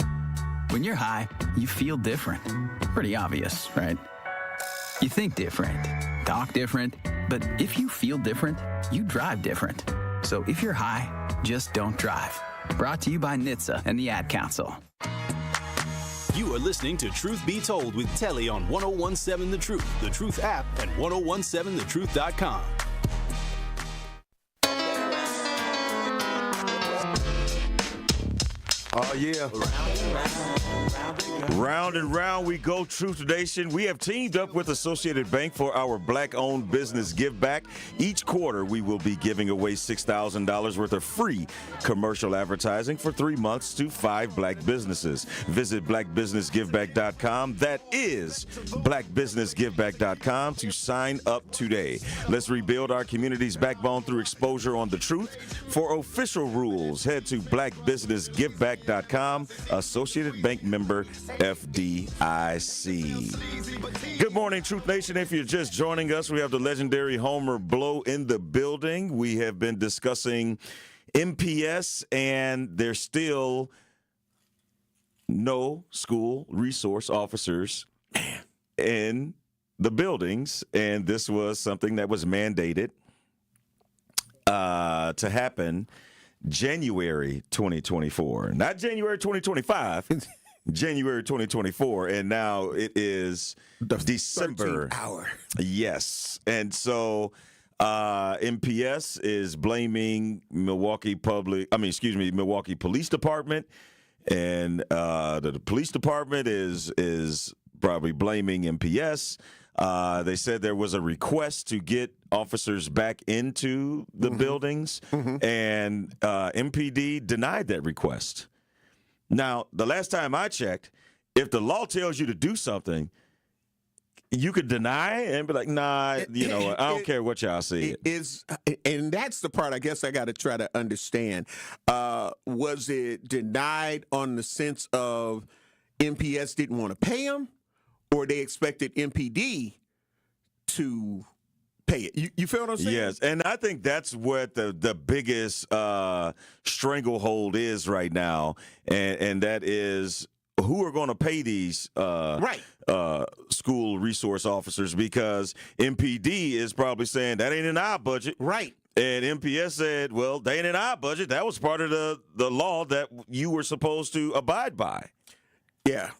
When you're high, you feel different. Pretty obvious, right? You think different, talk different, but if you feel different, you drive different. So if you're high, just don't drive. Brought to you by NHTSA and the Ad Council. You are listening to Truth Be Told with Telly on 1017 The Truth, The Truth app, and 1017thetruth.com. Oh, yeah. Round and round we go, Truth Nation. We have teamed up with Associated Bank for our Black-owned business give back. Each quarter, we will be giving away $6,000 worth of free commercial advertising for 3 months to 5 Black businesses. Visit blackbusinessgiveback.com. That is blackbusinessgiveback.com to sign up today. Let's rebuild our community's backbone through exposure on the truth. For official rules, head to blackbusinessgiveback.com AssociatedBank.com, Associated Bank member FDIC. Good morning, Truth Nation. If you're just joining us, we have the legendary Homer Blow in the building. We have been discussing MPS, and there's still no school resource officers in the buildings, and this was something that was mandated to happen January 2024, not January 2025, January 2024, and now it is December. 13th hour. Yes, and so MPS is blaming Milwaukee Police Department, and the police department is probably blaming MPS. They said there was a request to get officers back into the buildings, and MPD denied that request. Now, the last time I checked, if the law tells you to do something, you could deny and be like, nah, I don't care what y'all say. And that's the part I guess I got to try to understand. Was it denied on the sense of MPS didn't want to pay them, or they expected MPD to pay it? You feel what I'm saying? Yes, and I think that's what the biggest stranglehold is right now, and that is who are going to pay these school resource officers, because MPD is probably saying that ain't in our budget. Right. And MPS said, well, they ain't in our budget. That was part of the law that you were supposed to abide by. Yeah.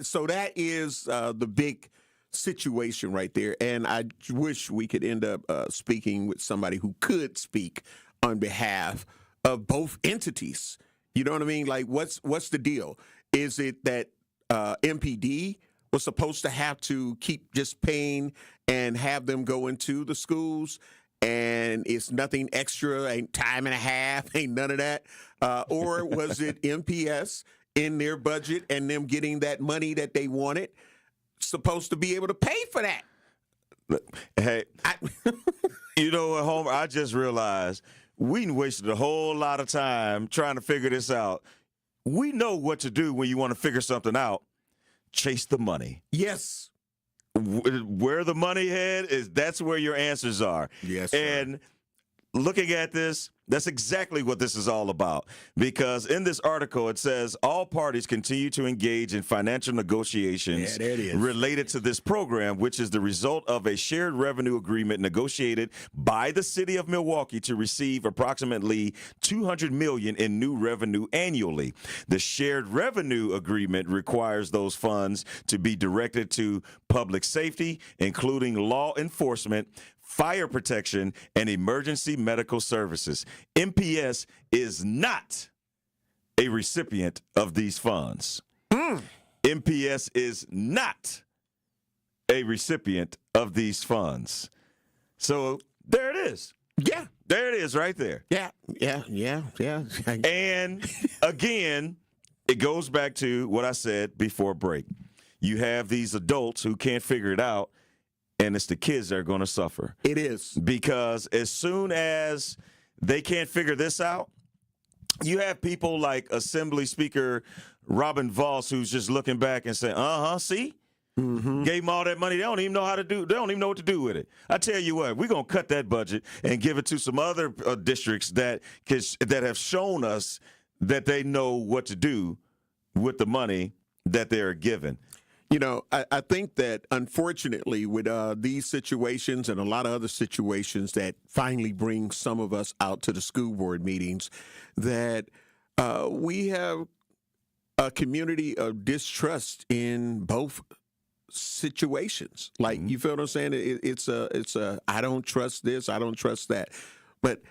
So that is the big situation right there. And I wish we could end up speaking with somebody who could speak on behalf of both entities. You know what I mean? Like, what's the deal? Is it that MPD was supposed to have to keep just paying and have them go into the schools, and it's nothing extra, ain't time and a half, ain't none of that? Or was it MPS in their budget and them getting that money that they wanted, supposed to be able to pay for that? Hey, you know what, Homer? I just realized we wasted a whole lot of time trying to figure this out. We know what to do when you want to figure something out. Chase the money. Yes. Where the money head is, that's where your answers are. Yes, sir. And looking at this, that's exactly what this is all about. Because in this article, it says all parties continue to engage in financial negotiations related to this program, which is the result of a shared revenue agreement negotiated by the city of Milwaukee to receive approximately $200 million in new revenue annually. The shared revenue agreement requires those funds to be directed to public safety, including law enforcement, fire protection, and emergency medical services. MPS is not a recipient of these funds. MPS is not a recipient of these funds. So there it is. Yeah. There it is right there. Yeah. And again, it goes back to what I said before break. You have these adults who can't figure it out, and it's the kids that are going to suffer. It is. Because as soon as they can't figure this out, you have people like Assembly Speaker Robin Voss, who's just looking back and saying, see? Gave them all that money. They don't even know what to do with it. I tell you what, we're going to cut that budget and give it to some other districts that have shown us that they know what to do with the money that they're given. You know, I think that unfortunately with these situations and a lot of other situations that finally bring some of us out to the school board meetings, that we have a community of distrust in both situations. Like, you feel what I'm saying? It's a I don't trust this, I don't trust that. But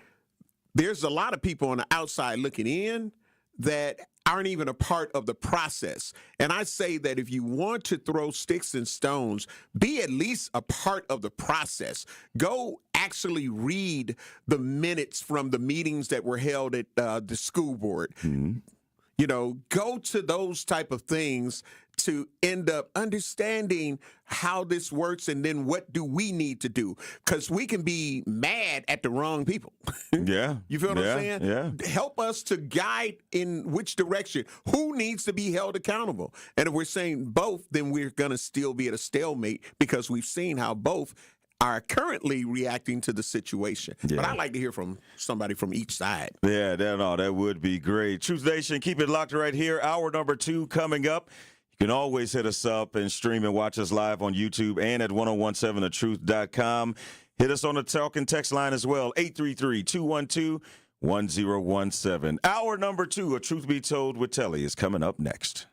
there's a lot of people on the outside looking in that aren't even a part of the process. And I say that if you want to throw sticks and stones, be at least a part of the process. Go actually read the minutes from the meetings that were held at the school board. You know, go to those type of things to end up understanding how this works and then what do we need to do? Because we can be mad at the wrong people. Yeah. You feel what I'm saying? Yeah. Help us to guide in which direction. Who needs to be held accountable? And if we're saying both, then we're going to still be at a stalemate because we've seen how both are currently reacting to the situation. Yeah. But I'd like to hear from somebody from each side. Yeah, that would be great. Truth Nation, keep it locked right here. Hour number 2 coming up. You can always hit us up and stream and watch us live on YouTube and at 1017thetruth.com. Hit us on the talk and text line as well, 833-212-1017. Hour number 2 of Truth Be Told with Telly is coming up next.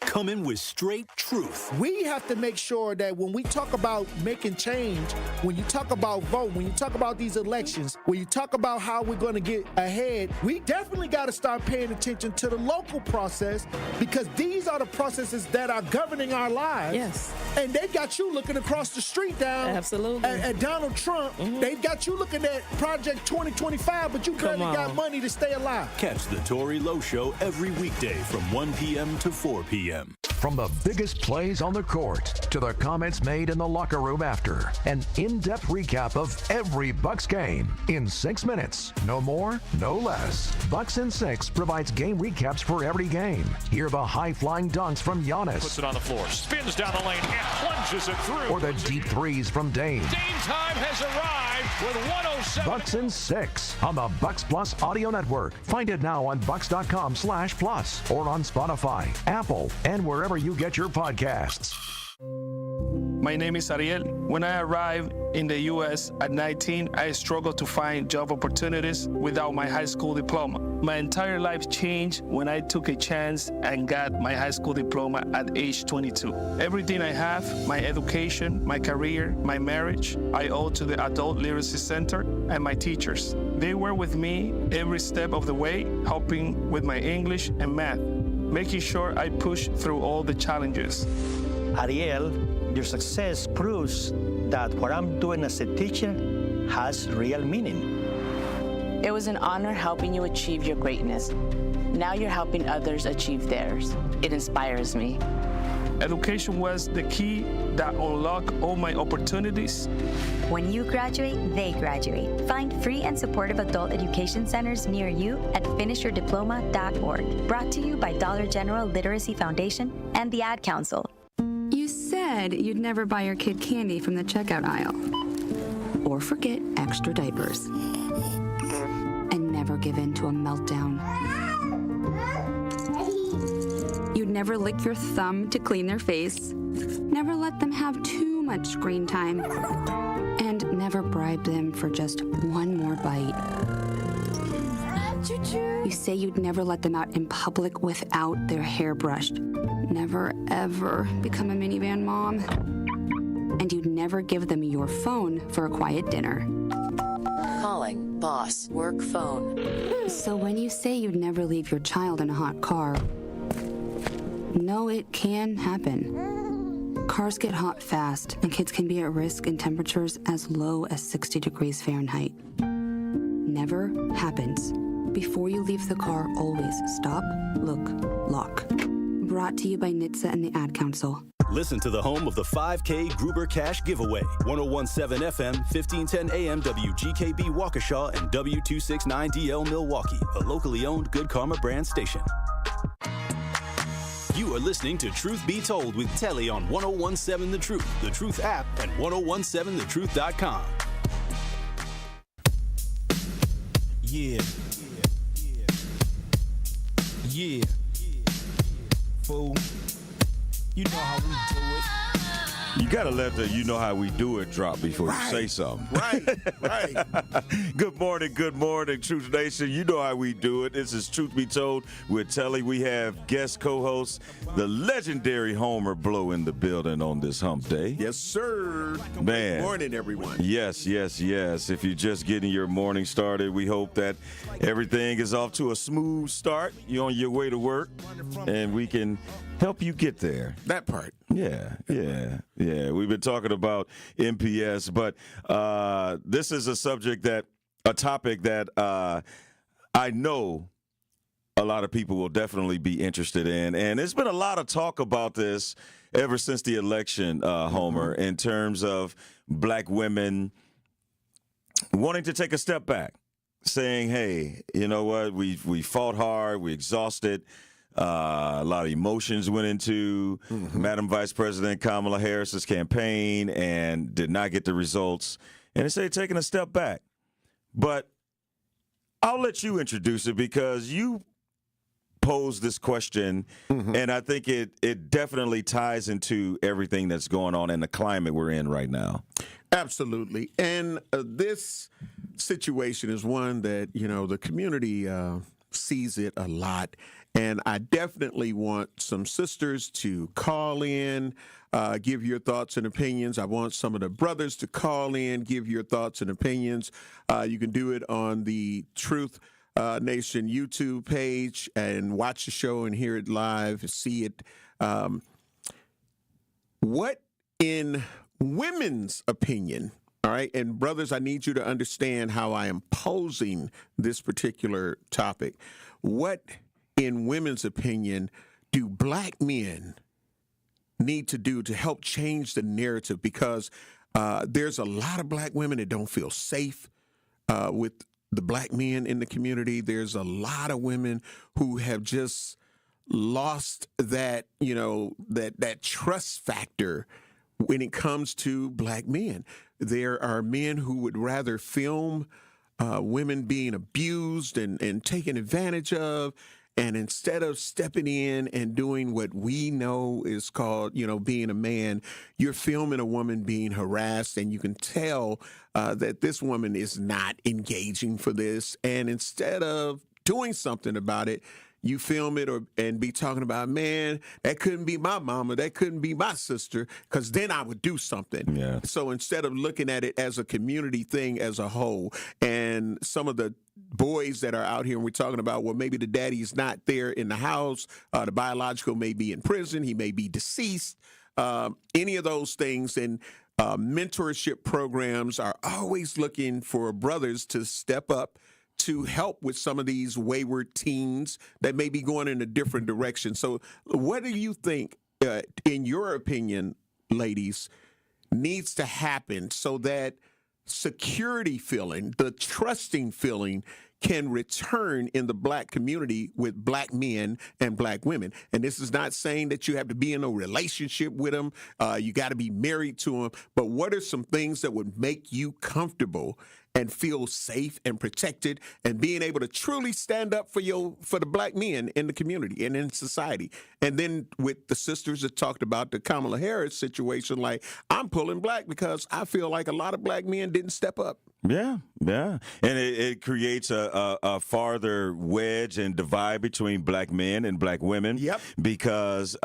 Coming with straight truth. We have to make sure that when we talk about making change, when you talk about vote, when you talk about these elections, when you talk about how we're going to get ahead, we definitely got to start paying attention to the local process because these are the processes that are governing our lives. Yes. And they got you looking across the street down Absolutely. At Donald Trump. Mm-hmm. They got you looking at Project 2025, but you barely got money to stay alive. Catch the Tory Lowe Show every weekday from 1 p.m. to 4 p.m. From the biggest plays on the court to the comments made in the locker room after, an in-depth recap of every Bucks game in 6 minutes. No more, no less. Bucks in 6 provides game recaps for every game. Hear the high-flying dunks from Giannis. Puts it on the floor, spins down the lane, and plunges it through. Or the deep threes from Dame. Dame time has arrived with 107. Bucks in 6 on the Bucks Plus audio network. Find it now on bucks.com/plus or on Spotify, Apple, and wherever you get your podcasts. My name is Ariel. When I arrived in the U.S. at 19, I struggled to find job opportunities without my high school diploma. My entire life changed when I took a chance and got my high school diploma at age 22. Everything I have, my education, my career, my marriage, I owe to the Adult Literacy Center and my teachers. They were with me every step of the way, helping with my English and math, making sure I push through all the challenges. Ariel, your success proves that what I'm doing as a teacher has real meaning. It was an honor helping you achieve your greatness. Now you're helping others achieve theirs. It inspires me. Education was the key that unlocked all my opportunities. When you graduate, they graduate. Find free and supportive adult education centers near you at finishyourdiploma.org. Brought to you by Dollar General Literacy Foundation and the Ad Council. You said you'd never buy your kid candy from the checkout aisle. Or forget extra diapers. And never give in to a meltdown. You'd never lick your thumb to clean their face. Never let them have too much screen time. And never bribe them for just one more bite. You say you'd never let them out in public without their hair brushed. Never, ever become a minivan mom. And you'd never give them your phone for a quiet dinner. Calling boss work phone. So when you say you'd never leave your child in a hot car, no, it can happen. Cars get hot fast, and kids can be at risk in temperatures as low as 60 degrees Fahrenheit. Never happens. Before you leave the car, always stop, look, lock. Brought to you by NHTSA and the Ad Council. Listen to the home of the 5K Gruber Cash Giveaway. 1017 FM, 1510 AM, WGKB Waukesha, and W269DL Milwaukee, a locally owned Good Karma brand station. You are listening to Truth Be Told with Telly on 1017 The Truth, The Truth app, and 1017thetruth.com. Yeah. Yeah. Fool. You know how we do it. You got to let the "you know how we do it" drop before you say something. Right. Good morning, Truth Nation. You know how we do it. This is Truth Be Told with Telly. We have guest co-host, the legendary Homer Blow in the building on this hump day. Yes, sir. Man. Good morning, everyone. Yes. If you're just getting your morning started, we hope that everything is off to a smooth start. You're on your way to work, and we can help you get there. That part. Yeah. We've been talking about MPS, but this is a topic that I know a lot of people will definitely be interested in. And there's been a lot of talk about this ever since the election, Homer, in terms of black women wanting to take a step back, saying, hey, you know what, we fought hard, we exhausted. A lot of emotions went into Madam Vice President Kamala Harris's campaign and did not get the results. And they say taking a step back. But I'll let you introduce it because you posed this question, and I think it definitely ties into everything that's going on in the climate we're in right now. Absolutely. And this situation is one that, the community sees it a lot. And I definitely want some sisters to call in, give your thoughts and opinions. I want some of the brothers to call in, give your thoughts and opinions. You can do it on the Truth Nation YouTube page and watch the show and hear it live, see it. What in women's opinion, all right, and brothers, I need you to understand how I am posing this particular topic. What in women's opinion do black men need to do to help change the narrative? Because there's a lot of black women that don't feel safe with the black men in the community. There's a lot of women who have just lost that, that trust factor when it comes to black men. There are men who would rather film women being abused and taken advantage of. And instead of stepping in and doing what we know is called, being a man, you're filming a woman being harassed, and you can tell that this woman is not engaging for this. And instead of doing something about it, you film it and be talking about, man, that couldn't be my mama, that couldn't be my sister, because then I would do something. Yeah. So instead of looking at it as a community thing as a whole, and some of the boys that are out here, and we're talking about, well, maybe the daddy is not there in the house, the biological may be in prison, he may be deceased, any of those things. And mentorship programs are always looking for brothers to step up to help with some of these wayward teens that may be going in a different direction. So what do you think, in your opinion, ladies, needs to happen so that security feeling, the trusting feeling, can return in the black community with black men and black women? And this is not saying that you have to be in a relationship with them. You got to be married to them. But what are some things that would make you comfortable and feel safe and protected and being able to truly stand up for the black men in the community and in society? And then with the sisters that talked about the Kamala Harris situation, like, I'm pulling black because I feel like a lot of black men didn't step up. Yeah. And it creates a farther wedge and divide between black men and black women. Yep. Because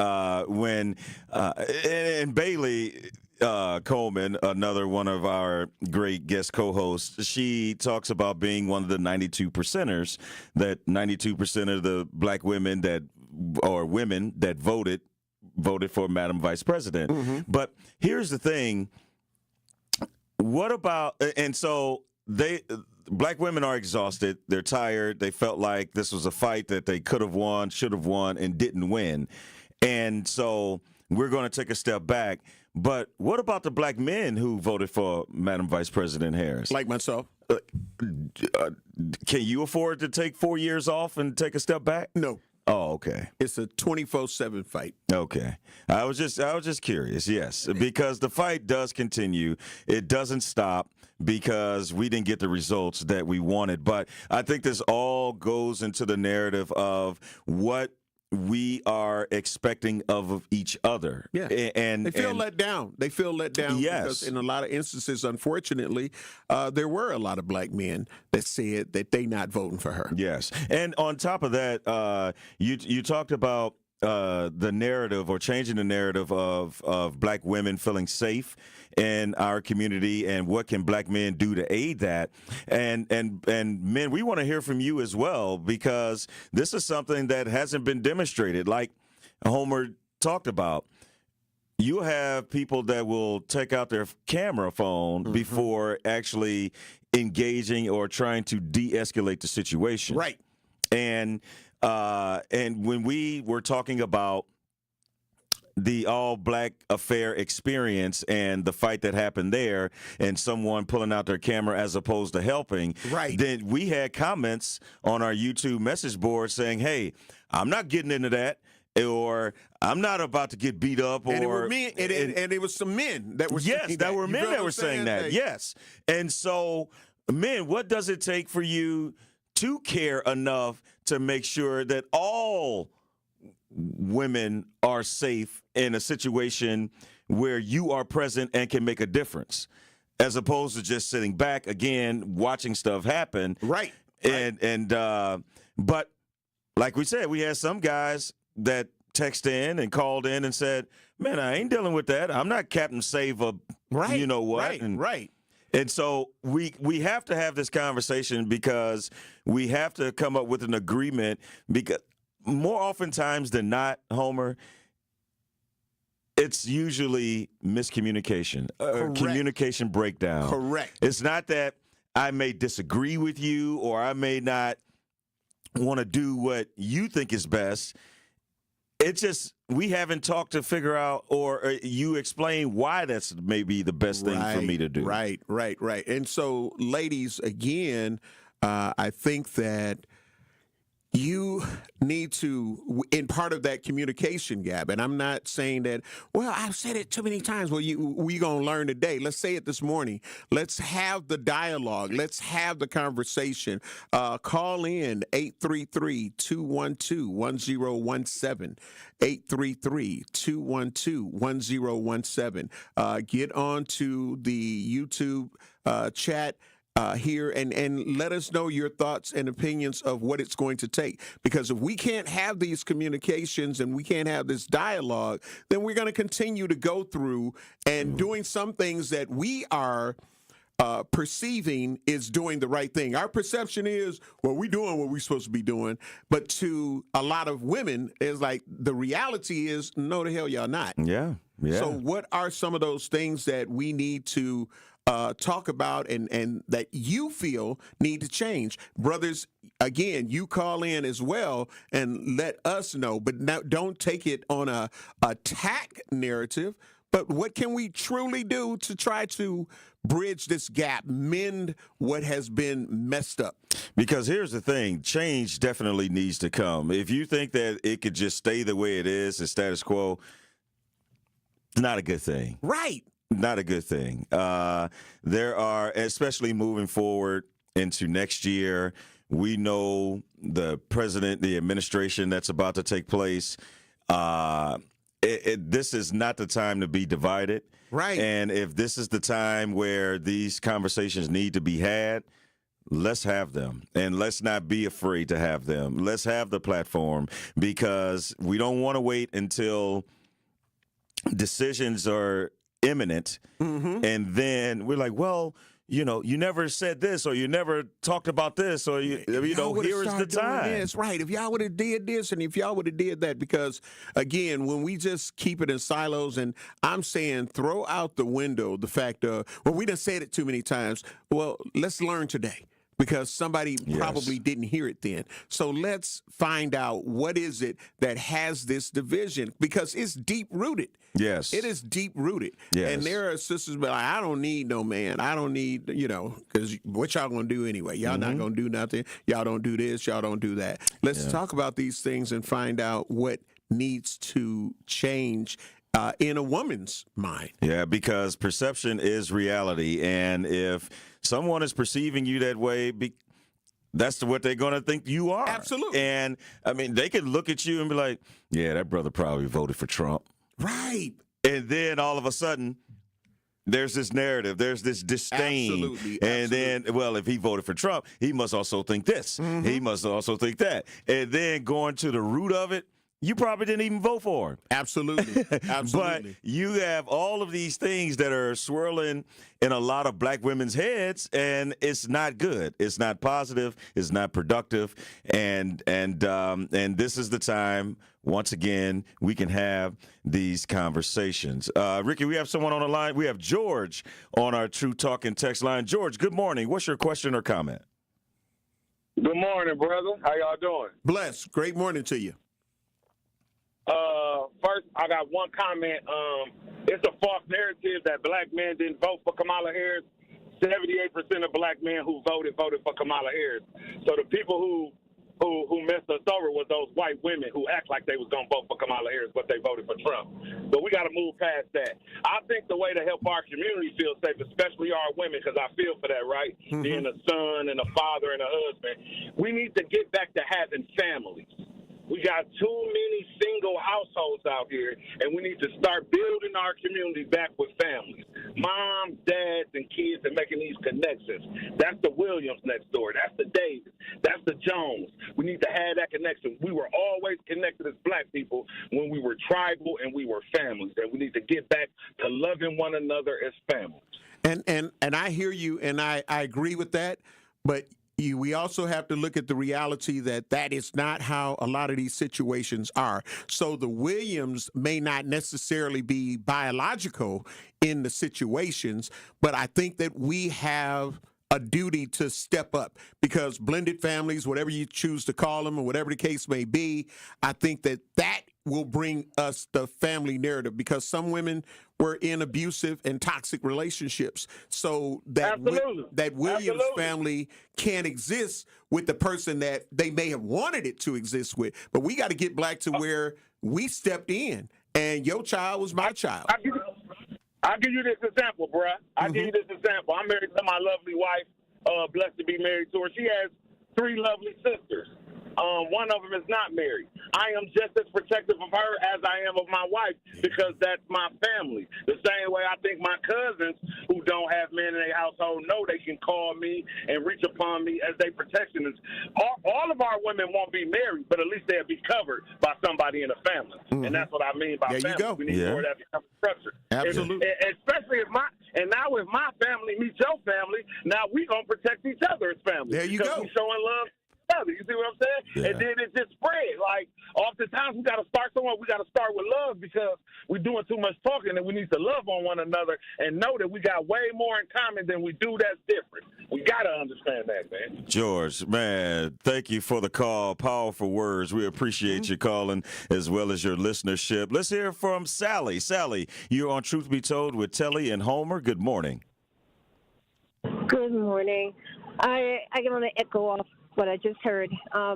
when and Bailey Coleman, another one of our great guest co-hosts, she talks about being one of the 92 percenters, that 92% of the black women that voted for Madam Vice President. But here's the thing. What about, and so black women are exhausted. They're tired. They felt like this was a fight that they could have won, should have won, and didn't win. And so we're going to take a step back. But what about the black men who voted for Madam Vice President Harris? Like myself. Can you afford to take 4 years off and take a step back? No. Oh, okay. It's a 24/7 fight. Okay. I was just curious, yes, because the fight does continue. It doesn't stop because we didn't get the results that we wanted. But I think this all goes into the narrative of what we are expecting of each other. Yeah. And they feel let down. They feel let down. Yes. Because in a lot of instances, unfortunately, there were a lot of black men that said that they not voting for her. Yes. And on top of that, you talked about the narrative or changing the narrative of black women feeling safe in our community, and what can black men do to aid that? And men, we want to hear from you as well, because this is something that hasn't been demonstrated. Like Homer talked about, you have people that will take out their camera phone before actually engaging or trying to de-escalate the situation. Right. And And when we were talking about the all-black affair experience and the fight that happened there and someone pulling out their camera as opposed to helping, right? Then we had comments on our YouTube message board saying, hey, I'm not getting into that, or I'm not about to get beat up. Or, and it were men, and it was some men that were saying that. Yes, that were men that were saying that, yes. And so, men, what does it take for you to care enough to make sure that all women are safe in a situation where you are present and can make a difference, as opposed to just sitting back again watching stuff happen? Right. But like we said, we had some guys that texted in and called in and said, man, I ain't dealing with that. I'm not Captain Save a you know what. Right. And so we have to have this conversation, because we have to come up with an agreement, because more oftentimes than not, Homer, it's usually miscommunication, communication breakdown. Correct. It's not that I may disagree with you or I may not want to do what you think is best. It's just we haven't talked to figure out, or you explain why that's maybe the best thing for me to do. Right. And so, ladies, again, I think that you need to, in part of that communication gap, and I'm not saying that, well, I've said it too many times. Well, we going to learn today. Let's say it this morning. Let's have the dialogue. Let's have the conversation. Call in 833-212-1017, 833-212-1017. Get on to the YouTube chat here and let us know your thoughts and opinions of what it's going to take. Because if we can't have these communications and we can't have this dialogue, then we're going to continue to go through and doing some things that we are perceiving is doing the right thing. Our perception is, well, we're doing what we're supposed to be doing. But to a lot of women, it's like the reality is, no, the hell y'all not. Yeah. So what are some of those things that we need to talk about and that you feel need to change? Brothers, again, you call in as well and let us know, but now don't take it on a attack narrative. But what can we truly do to try to bridge this gap, mend what has been messed up? Because here's the thing, change definitely needs to come. If you think that it could just stay the way it is, the status quo, not a good thing. Right. Not a good thing. There are, especially moving forward into next year, we know the president, the administration that's about to take place, this is not the time to be divided. Right. And if this is the time where these conversations need to be had, let's have them. And let's not be afraid to have them. Let's have the platform, because we don't want to wait until decisions are imminent, and then we're like, well, you know, you never said this, or you never talked about this, or you know, here is the time. That's right. If y'all would have did this, and if y'all would have did that, because again, when we just keep it in silos, and I'm saying throw out the window the fact of, well, we done said it too many times. Well, let's learn today, because somebody probably didn't hear it then. So let's find out what is it that has this division, because it's deep rooted. Yes. It is deep rooted. Yes. And there are sisters be like, I don't need no man. I don't need, you know, because what y'all going to do anyway? Y'all not going to do nothing. Y'all don't do this. Y'all don't do that. Let's talk about these things and find out what needs to change in a woman's mind. Yeah, because perception is reality. And if someone is perceiving you that way, that's what they're going to think you are. Absolutely. And, I mean, they could look at you and be like, yeah, that brother probably voted for Trump. Right. And then all of a sudden, there's this narrative, there's this disdain. Absolutely. And then, well, if he voted for Trump, he must also think this. He must also think that. And then going to the root of it, you probably didn't even vote for him. Absolutely. But you have all of these things that are swirling in a lot of black women's heads, and it's not good. It's not positive. It's not productive. And this is the time, once again, we can have these conversations. Ricky, we have someone on the line. We have George on our True Talking text line. George, good morning. What's your question or comment? Good morning, brother. How y'all doing? Bless. Great morning to you. First, I got one comment. It's a false narrative that black men didn't vote for Kamala Harris. 78% of black men who voted for Kamala Harris. So the people who messed us over was those white women who act like they was going to vote for Kamala Harris, but they voted for Trump. But we got to move past that. I think the way to help our community feel safe, especially our women, because I feel for that, right? Mm-hmm. Being a son and a father and a husband, we need to get back to having families. We got too many single households out here, and we need to start building our community back with families. Moms, dads, and kids, and making these connections. That's the Williams next door. That's the Davis. That's the Jones. We need to have that connection. We were always connected as black people when we were tribal and we were families, and we need to get back to loving one another as families. And I hear you, and I agree with that, but we also have to look at the reality that is not how a lot of these situations are. So the Williams may not necessarily be biological in the situations, but I think that we have a duty to step up, because blended families, whatever you choose to call them or whatever the case may be, I think that will bring us the family narrative, because some women were in abusive and toxic relationships. So that Williams family can't exist with the person that they may have wanted it to exist with. But we got to get back to where we stepped in, and your child was my child. I'll give you this example, bruh. I'll give you this example. I'm married to my lovely wife, blessed to be married to her. She has 3 lovely sisters. One of them is not married. I am just as protective of her as I am of my wife, because that's my family. The same way I think my cousins who don't have men in their household know they can call me and reach upon me as their protection. All of our women won't be married, but at least they'll be covered by somebody in the family. Mm-hmm. And that's what I mean by family. You go. We need more of that become structure. Absolutely. Especially if now if my family meets your family, now we going to protect each other as family. There you go. We showing love. You see what I'm saying? Yeah. And then it just spread. Like, oftentimes we got to start somewhere. We got to start with love, because we're doing too much talking, and we need to love on one another and know that we got way more in common than we do that's different. We got to understand that, man. George, man, thank you for the call. Powerful words. We appreciate you calling, as well as your listenership. Let's hear from Sally. Sally, you're on Truth Be Told with Telly and Homer. Good morning. Good morning. I want to echo off what I just heard. I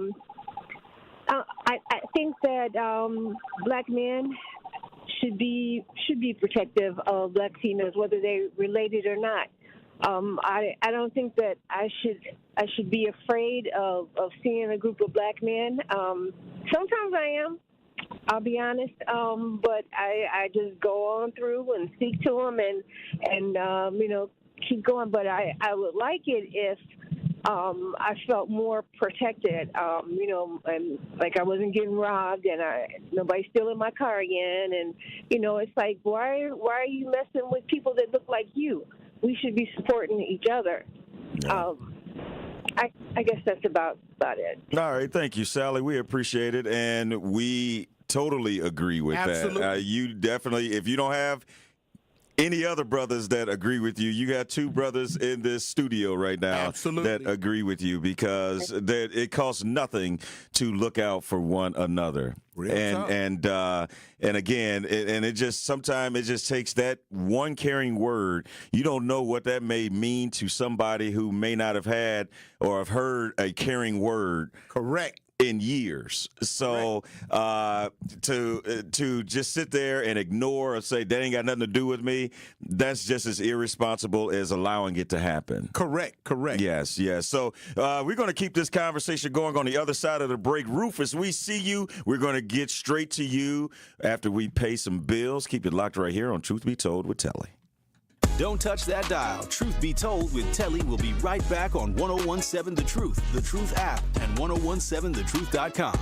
think that black men should be protective of black females, whether they're related or not. I don't think that I should be afraid of seeing a group of black men. Sometimes I am, I'll be honest, but I just go on through and speak to them and keep going. But I would like it if I felt more protected, and like I wasn't getting robbed, and nobody's stealing my car again. And it's like, why are you messing with people that look like you? We should be supporting each other. Yeah. I guess that's about it. All right, thank you, Sally. We appreciate it, and we totally agree with that. You definitely, if you don't have any other brothers that agree with you, you got 2 brothers in this studio right now that agree with you, because it costs nothing to look out for one another. And again, it just sometimes it just takes that one caring word. You don't know what that may mean to somebody who may not have had or have heard a caring word. Correct. In years. So to just sit there and ignore or say that ain't got nothing to do with me, that's just as irresponsible as allowing it to happen. Correct. Yes. So we're going to keep this conversation going on the other side of the break. Rufus, we see you. We're going to get straight to you after we pay some bills. Keep it locked right here on Truth Be Told with Telly. Don't touch that dial. Truth Be Told with Telly will be right back on 1017 The Truth app, and 1017thetruth.com.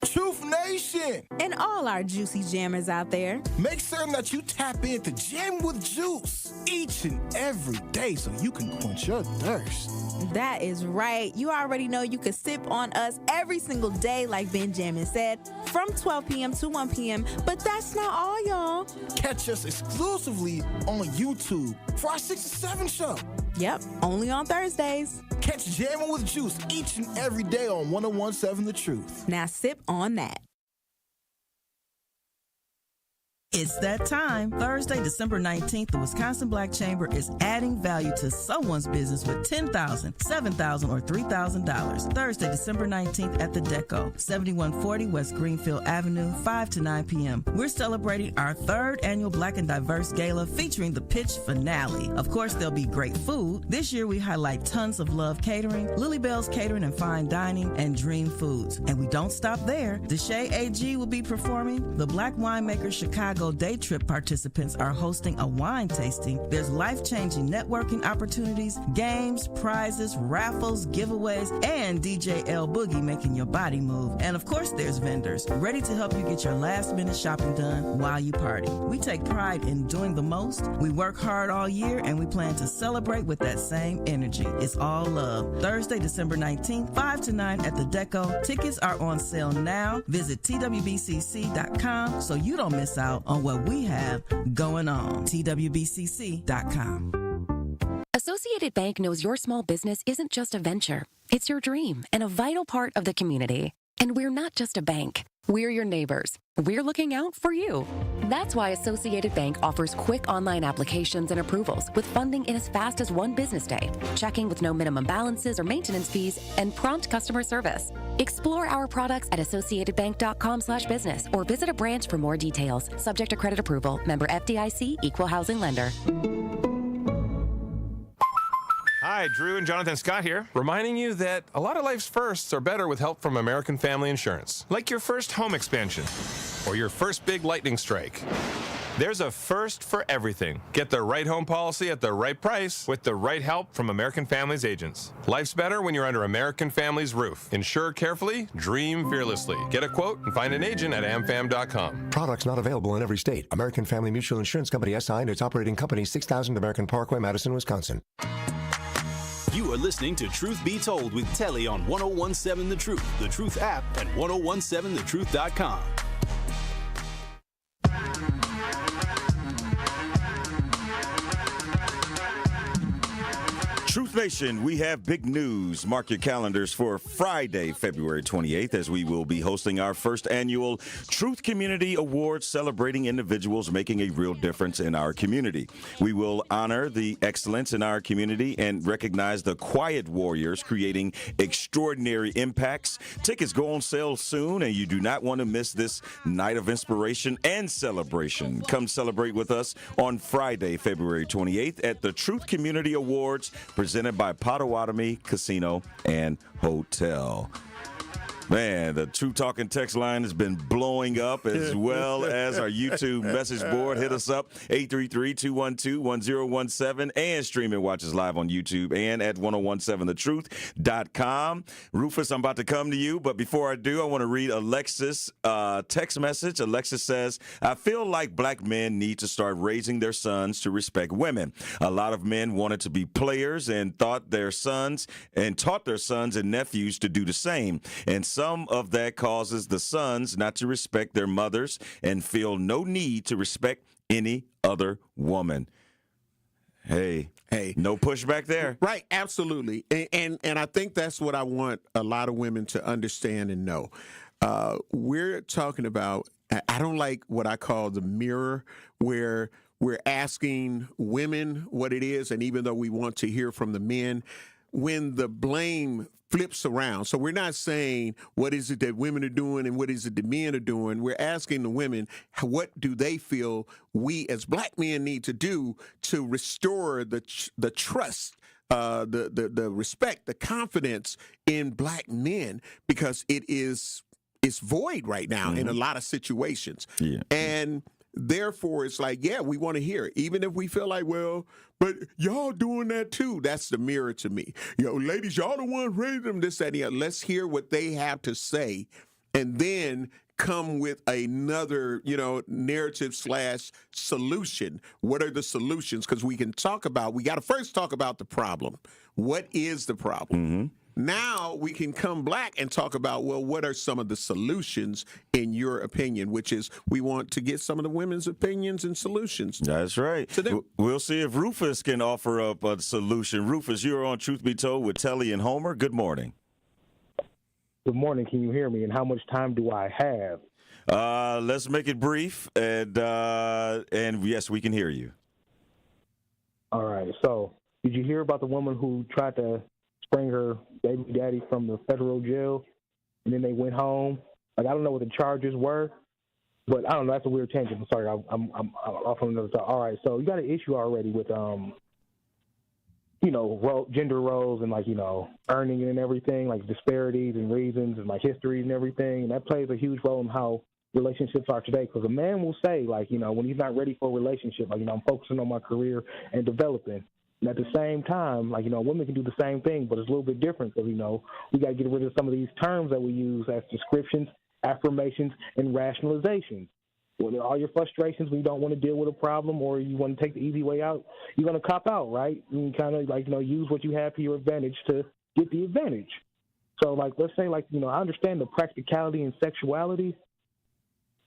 Truth Nation! And all our juicy jammers out there. Make certain that you tap into Jam with Juice each and every day so you can quench your thirst. That is right. You already know you can sip on us every single day, like Benjamin said, from 12 p.m. to 1 p.m. But that's not all, y'all. Catch us exclusively on YouTube for our 6 to 7 show. Yep, only on Thursdays. Catch Jammin' with Juice each and every day on 101.7 The Truth. Now sip on that. It's that time. Thursday, December 19th, the Wisconsin Black Chamber is adding value to someone's business with $10,000, $7,000, or $3,000. Thursday, December 19th at the Deco, 7140 West Greenfield Avenue, 5 to 9 p.m. We're celebrating our third annual Black and Diverse Gala featuring the pitch finale. Of course, there'll be great food. This year, we highlight Tons of Love Catering, Lily Bell's Catering and Fine Dining, and Dream Foods. And we don't stop there. Deshay AG will be performing. The Black Winemaker Chicago Day Trip participants are hosting a wine tasting. There's life-changing networking opportunities, games, prizes, raffles, giveaways, and DJ L Boogie making your body move. And of course, there's vendors ready to help you get your last-minute shopping done while you party. We take pride in doing the most. We work hard all year, and we plan to celebrate with that same energy. It's all love. Thursday, December 19th, 5 to 9 at the Deco. Tickets are on sale now. Visit twbcc.com so you don't miss out on what we have going on. twbcc.com. Associated Bank knows your small business isn't just a venture. It's your dream and a vital part of the community. And we're not just a bank. We're your neighbors. We're looking out for you. That's why Associated Bank offers quick online applications and approvals with funding in as fast as one business day, checking with no minimum balances or maintenance fees, and prompt customer service. Explore our products at associatedbank.com/business or visit a branch for more details. Subject to credit approval. Member FDIC, Equal Housing Lender. Hi, Drew and Jonathan Scott here, reminding you that a lot of life's firsts are better with help from American Family Insurance. Like your first home expansion or your first big lightning strike. There's a first for everything. Get the right home policy at the right price with the right help from American Family's agents. Life's better when you're under American Family's roof. Insure carefully, dream fearlessly. Get a quote and find an agent at amfam.com. Products not available in every state. American Family Mutual Insurance Company SI and its operating company 6000 American Parkway, Madison, Wisconsin. You are listening to Truth Be Told with Telly on 101.7 The Truth, The Truth app, and 1017thetruth.com. Truth Nation, we have big news. Mark your calendars for Friday, February 28th, as we will be hosting our first annual Truth Community Awards, celebrating individuals making a real difference in our community. We will honor the excellence in our community and recognize the quiet warriors creating extraordinary impacts. Tickets go on sale soon, and you do not want to miss this night of inspiration and celebration. Come celebrate with us on Friday, February 28th at the Truth Community Awards, presented by Potawatomi Casino and Hotel. Man, the True Talking text line has been blowing up, as well as our YouTube message board. Hit us up, 833-212-1017, and stream and watch us live on YouTube and at 1017thetruth.com. Rufus, I'm about to come to you, but before I do, I want to read Alexis' text message. Alexis says, I feel like black men need to start raising their sons to respect women. A lot of men wanted to be players and taught their sons and nephews to do the same. And some of that causes the sons not to respect their mothers and feel no need to respect any other woman. Hey, no pushback there. Right, absolutely. And I think that's what I want a lot of women to understand and know. We're talking about, I don't like what I call the mirror, where we're asking women what it is, and even though we want to hear from the men, when the blame flips around. So we're not saying what is it that women are doing and what is it that men are doing. We're asking the women, what do they feel we as black men need to do to restore the trust, the respect, the confidence in black men, because it's void right now in a lot of situations. Yeah. And therefore, it's like, yeah, we want to hear it. Even if we feel like, well, but y'all doing that too. That's the mirror to me. Ladies, y'all the ones raising them, this, that, and the other. Let's hear what they have to say, and then come with another, narrative / solution. What are the solutions? Because we got to first talk about the problem. What is the problem? Now we can come back and talk about, well, what are some of the solutions in your opinion, which is we want to get some of the women's opinions and solutions. That's right. We'll see if Rufus can offer up a solution. Rufus, you're on Truth Be Told with Telly and Homer. Good morning. Good morning. Can you hear me? And how much time do I have? Let's make it brief, and yes, we can hear you. All right. So, did you hear about the woman who tried to spring her baby daddy from the federal jail, and then they went home? Like, I don't know what the charges were, but I don't know. That's a weird tangent. I'm sorry. I'm off on another thought. All right. So you got an issue already with gender roles and, like, earning and everything, like disparities and reasons and, like, history and everything. And that plays a huge role in how relationships are today. Because a man will say, like, when he's not ready for a relationship, like, I'm focusing on my career and developing. And at the same time, like, women can do the same thing, but it's a little bit different because, we got to get rid of some of these terms that we use as descriptions, affirmations, and rationalizations. Well, all your frustrations when you don't want to deal with a problem or you want to take the easy way out, you're going to cop out, right? You kind of, like, use what you have to your advantage to get the advantage. So, like, let's say, like, I understand the practicality and sexuality,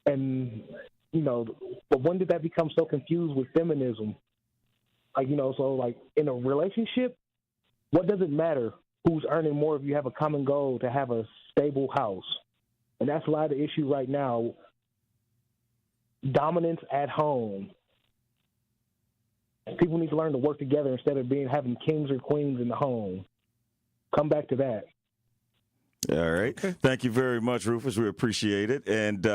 and, but when did that become so confused with feminism? Like, so, like, in a relationship, what does it matter who's earning more if you have a common goal to have a stable house? And that's a lot of the issue right now. Dominance at home. People need to learn to work together instead of having kings or queens in the home. Come back to that. All right. Thank you very much, Rufus. We appreciate it. And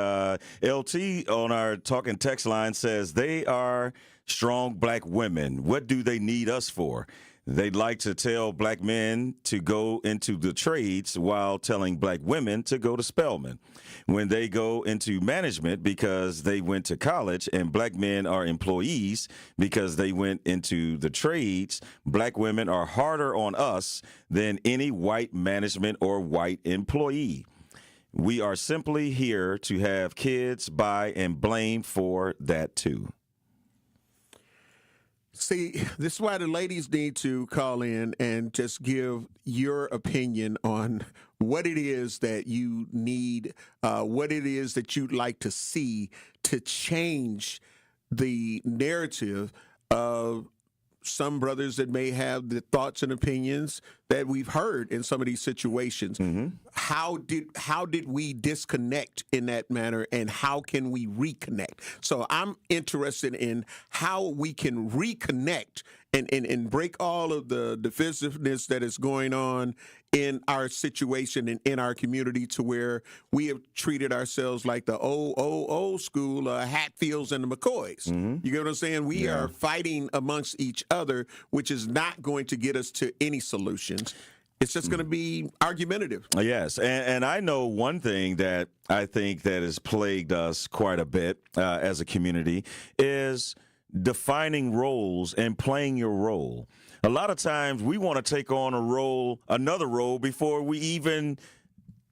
LT on our talking text line says they are strong black women. What do they need us for? They'd like to tell black men to go into the trades while telling black women to go to Spelman. When they go into management because they went to college, and black men are employees because they went into the trades, black women are harder on us than any white management or white employee. We are simply here to have kids by and blame for that too. See, this is why the ladies need to call in and just give your opinion on what it is that you need, what it is that you'd like to see to change the narrative of some brothers that may have the thoughts and opinions that we've heard in some of these situations. Mm-hmm. How did we disconnect in that manner, and how can we reconnect? So I'm interested in how we can reconnect and break all of the divisiveness that is going on in our situation and in our community, to where we have treated ourselves like the old school Hatfields and the McCoys. Mm-hmm. You get what I'm saying? We are fighting amongst each other, which is not going to get us to any solutions. It's just going to be argumentative. Yes, and I know one thing that I think that has plagued us quite a bit as a community is defining roles and playing your role. A lot of times we want to take on another role before we even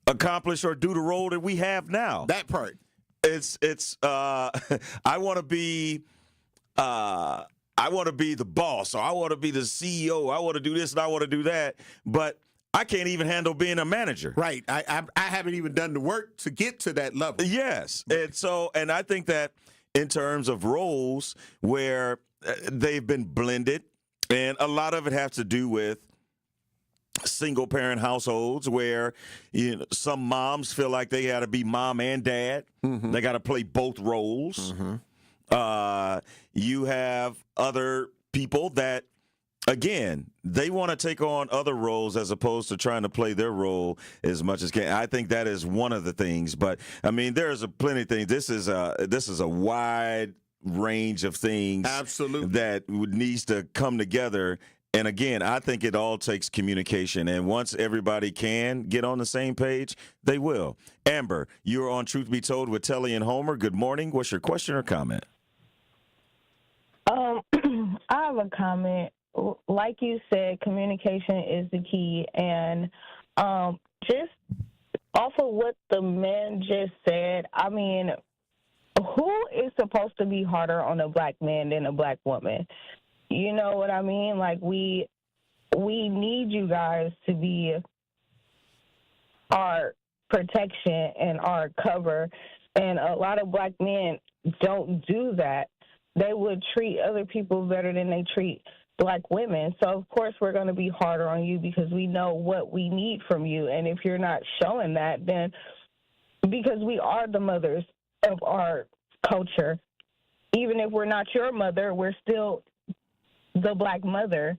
accomplish or do the role that we have now. That part. It's I want to be the boss, or I want to be the CEO. I want to do this and I want to do that, but I can't even handle being a manager. Right. I haven't even done the work to get to that level. Yes. And I think that in terms of roles where they've been blended, and a lot of it has to do with single parent households where some moms feel like they got to be mom and dad. Mm-hmm. They got to play both roles. Mm-hmm. You have other people that, again, they want to take on other roles as opposed to trying to play their role as much as can. I think that is one of the things. But I mean, there's plenty of things. This is a wide range of things. Absolutely. That needs to come together. And again, I think it all takes communication. And once everybody can get on the same page, they will. Amber, you're on Truth Be Told with Telly and Homer. Good morning. What's your question or comment? I have a comment. Like you said, communication is the key. And just off of what the man just said, I mean, who is supposed to be harder on a black man than a black woman? You know what I mean? Like, we need you guys to be our protection and our cover. And a lot of black men don't do that. They would treat other people better than they treat black women. So, of course, we're going to be harder on you because we know what we need from you. And if you're not showing that, then because we are the mothers of our culture, even if we're not your mother, we're still the black mother.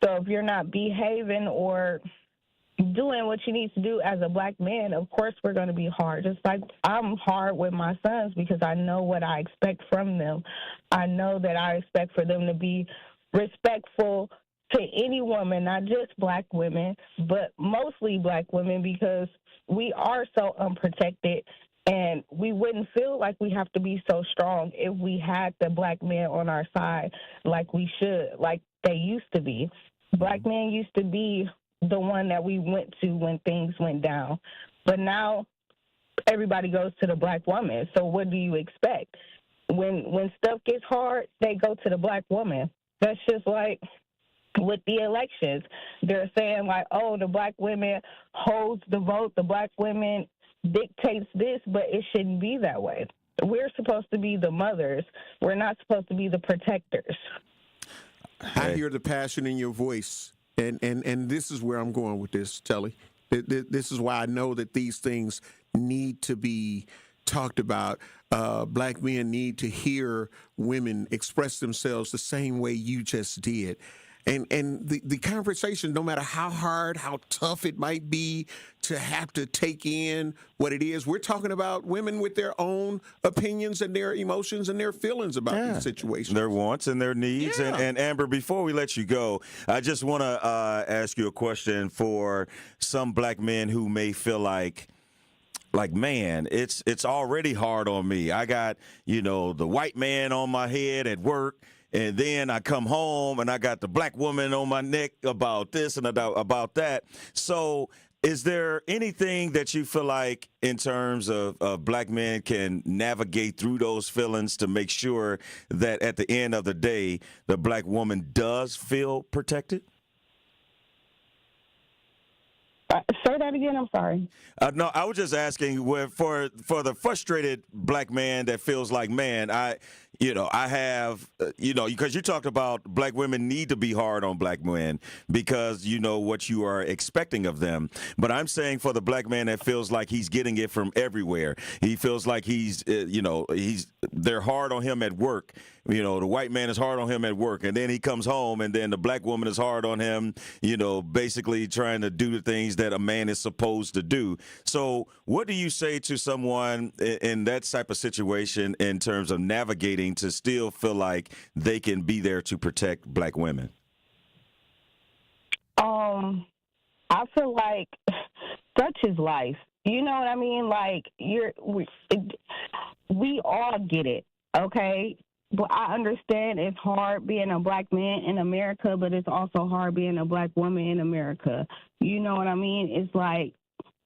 So if you're not behaving or doing what you need to do as a black man, of course we're going to be hard. Just like I'm hard with my sons because I know what I expect from them. I know that I expect for them to be respectful to any woman, not just black women, but mostly black women, because we are so unprotected, and we wouldn't feel like we have to be so strong if we had the black men on our side like we should, like they used to be. Black men used to be the one that we went to when things went down. But now everybody goes to the black woman. So what do you expect? When stuff gets hard, they go to the black woman. That's just like with the elections. They're saying like, oh, the black women holds the vote, the black women dictates this, but it shouldn't be that way. We're supposed to be the mothers. We're not supposed to be the protectors. I hear the passion in your voice, and this is where I'm going with this, Telly. This is why I know that these things need to be talked about. Black men need to hear women express themselves the same way you just did. And the conversation, no matter how hard, how tough it might be to have to take in what it is, we're talking about women with their own opinions and their emotions and their feelings about these situations. Their wants and their needs. Yeah. And Amber, before we let you go, I just want to ask you a question for some black men who may feel like, man, it's already hard on me. I got, the white man on my head at work. And then I come home and I got the black woman on my neck about this and about that. So is there anything that you feel like in terms of black men can navigate through those feelings to make sure that at the end of the day, the black woman does feel protected? Say that again. I'm sorry. No, I was just asking for the frustrated black man that feels like, man, I have, because you talked about black women need to be hard on black men because you know what you are expecting of them. But I'm saying for the black man that feels like he's getting it from everywhere. He feels like they're hard on him at work. The white man is hard on him at work, and then he comes home, and then the black woman is hard on him, basically trying to do the things that a man is supposed to do. So what do you say to someone in that type of situation in terms of navigating to still feel like they can be there to protect black women? I feel like such is life. You know what I mean? Like we all get it, okay? But I understand it's hard being a black man in America, but it's also hard being a black woman in America. You know what I mean? It's like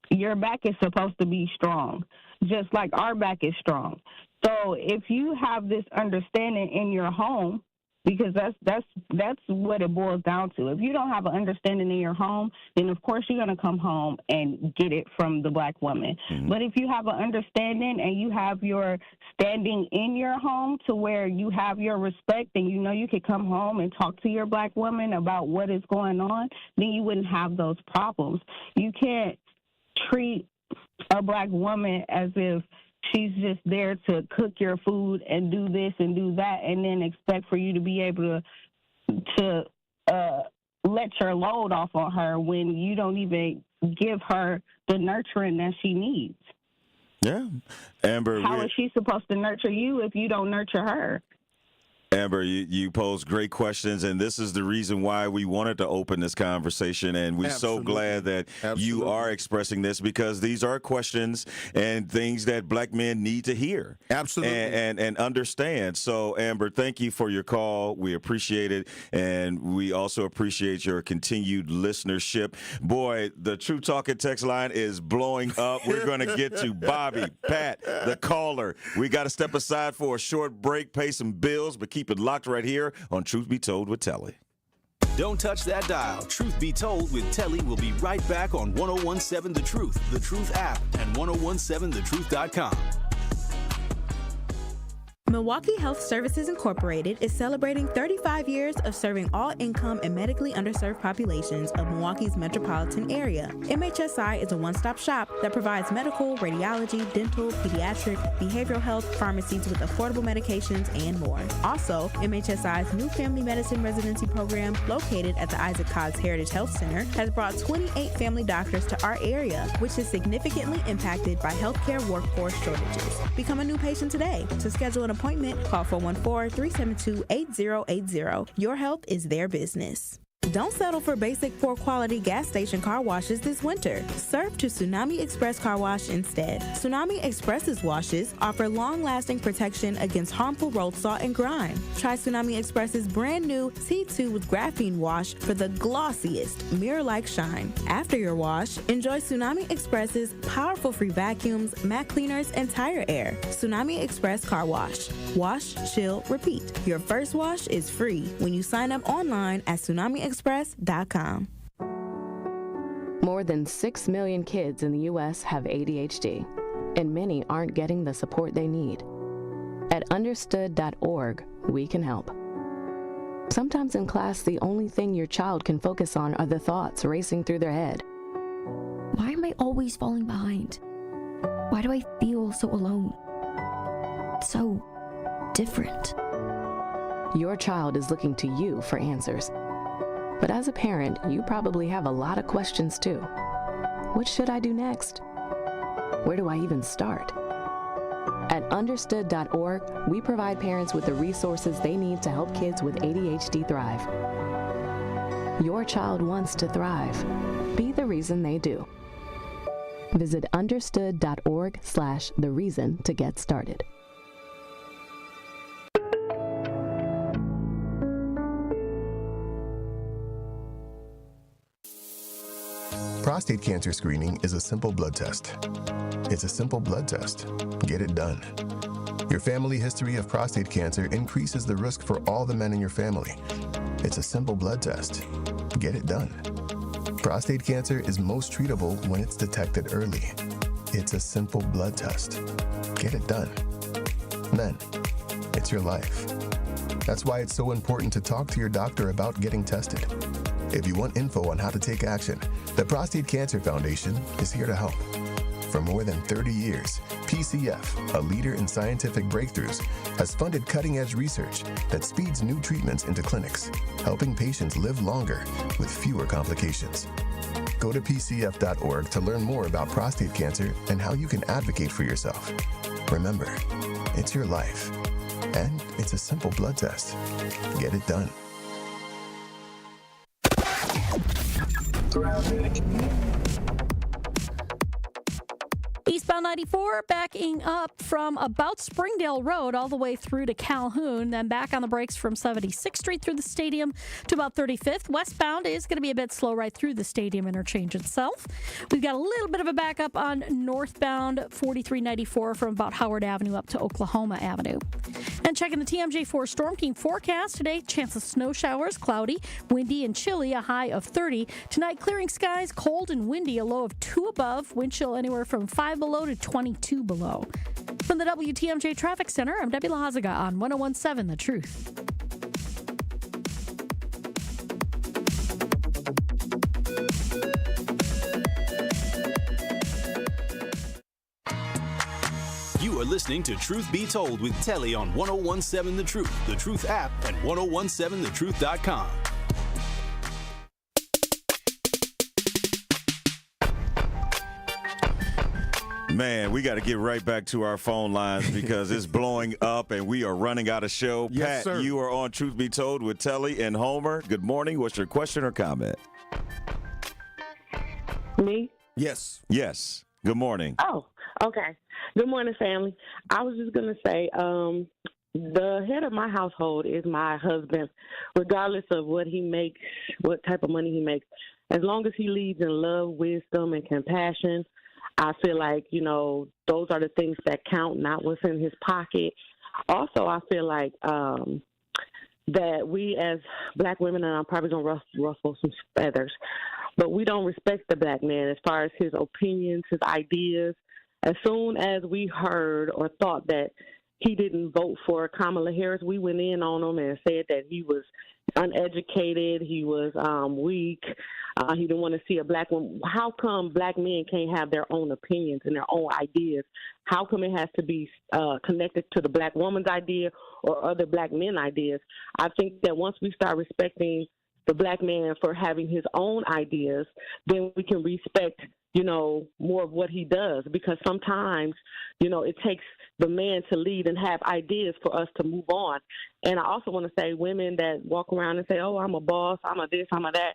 your back is supposed to be strong, just like our back is strong. So if you have this understanding in your home, because that's what it boils down to. If you don't have an understanding in your home, then of course you're going to come home and get it from the black woman. Mm-hmm. But if you have an understanding and you have your standing in your home to where you have your respect and you could come home and talk to your black woman about what is going on, then you wouldn't have those problems. You can't treat a black woman as if she's just there to cook your food and do this and do that and then expect for you to be able to let your load off on her when you don't even give her the nurturing that she needs. Yeah. Amber, how is she supposed to nurture you if you don't nurture her? Amber, you pose great questions, and this is the reason why we wanted to open this conversation, and we're so glad that you are expressing this because these are questions and things that black men need to hear. Absolutely. And understand. So, Amber, thank you for your call. We appreciate it, and we also appreciate your continued listenership. Boy, the True Talking text line is blowing up. We're going to get to Bobby, Pat, the caller. We got to step aside for a short break, pay some bills, but keep it locked right here on Truth Be Told with Telly. Don't touch that dial. Truth Be Told with Telly will be right back on 1017 The Truth app, and 1017thetruth.com. Milwaukee Health Services Incorporated is celebrating 35 years of serving all income and medically underserved populations of Milwaukee's metropolitan area. MHSI is a one-stop shop that provides medical, radiology, dental, pediatric, behavioral health, pharmacies with affordable medications, and more. Also, MHSI's new family medicine residency program, located at the Isaac Cogg's Heritage Health Center, has brought 28 family doctors to our area, which is significantly impacted by healthcare workforce shortages. Become a new patient today. To schedule an appointment, call 414-372-8080. Your health is their business. Don't settle for basic poor quality gas station car washes this winter. Serve to Tsunami Express Car Wash instead. Tsunami Express's washes offer long-lasting protection against harmful road salt and grime. Try Tsunami Express's brand new C2 with graphene wash for the glossiest mirror-like shine. After your wash, enjoy Tsunami Express's powerful free vacuums, mat cleaners, and tire air. Tsunami Express Car Wash. Wash, chill, repeat. Your first wash is free when you sign up online at tsunamiexpress.com. More than 6 million kids in the U.S. have ADHD, and many aren't getting the support they need. At understood.org, we can help. Sometimes in class, the only thing your child can focus on are the thoughts racing through their head. Why am I always falling behind? Why do I feel so alone? So different. Your child is looking to you for answers. But as a parent, you probably have a lot of questions too. What should I do next? Where do I even start? At understood.org, we provide parents with the resources they need to help kids with ADHD thrive. Your child wants to thrive. Be the reason they do. Visit understood.org/the-reason to get started. Prostate cancer screening is a simple blood test. It's a simple blood test. Get it done. Your family history of prostate cancer increases the risk for all the men in your family. It's a simple blood test. Get it done. Prostate cancer is most treatable when it's detected early. It's a simple blood test. Get it done. Men, it's your life. That's why it's so important to talk to your doctor about getting tested. If you want info on how to take action, the Prostate Cancer Foundation is here to help. For more than 30 years, PCF, a leader in scientific breakthroughs, has funded cutting-edge research that speeds new treatments into clinics, helping patients live longer with fewer complications. Go to pcf.org to learn more about prostate cancer and how you can advocate for yourself. Remember, it's your life, and it's a simple blood test. Get it done. Eastbound 94 backing up from about Springdale Road all the way through to Calhoun, then back on the brakes from 76th Street through the stadium to about 35th. Westbound is going to be a bit slow right through the stadium interchange itself. We've got a little bit of a backup on northbound 4394 from about Howard Avenue up to Oklahoma Avenue. And checking the TMJ4 Storm Team forecast today, chance of snow showers, cloudy, windy, and chilly, a high of 30. Tonight, clearing skies, cold and windy, a low of 2 above, wind chill anywhere from 5 below to 22 below. From the WTMJ Traffic Center, I'm Debbie Lahazaga on 1017 The Truth. You are listening to Truth Be Told with Telly on 1017 The Truth app, and 1017thetruth.com. Man, we got to get right back to our phone lines because it's blowing up and we are running out of show. Yes, Pat, sir. you are on Truth Be Told with Telly and Homer. Good morning. What's your question or comment? Me? Yes. Yes. Good morning. Oh, okay. Good morning, family. I was just going to say, the head of my household is my husband, regardless of what he makes, what type of money he makes. As long as he leads in love, wisdom, and compassion, I feel like, those are the things that count, not what's in his pocket. Also, I feel like that we as black women, and I'm probably going to ruffle some feathers, but we don't respect the black man as far as his opinions, his ideas. As soon as we heard or thought that he didn't vote for Kamala Harris, we went in on him and said that he was uneducated, he was weak, he didn't want to see a black woman. How come black men can't have their own opinions and their own ideas? How come it has to be connected to the black woman's idea or other black men ideas? I think that once we start respecting the black man for having his own ideas, then we can respect, more of what he does, because sometimes, it takes the man to lead and have ideas for us to move on. And I also want to say women that walk around and say, oh, I'm a boss, I'm a this, I'm a that.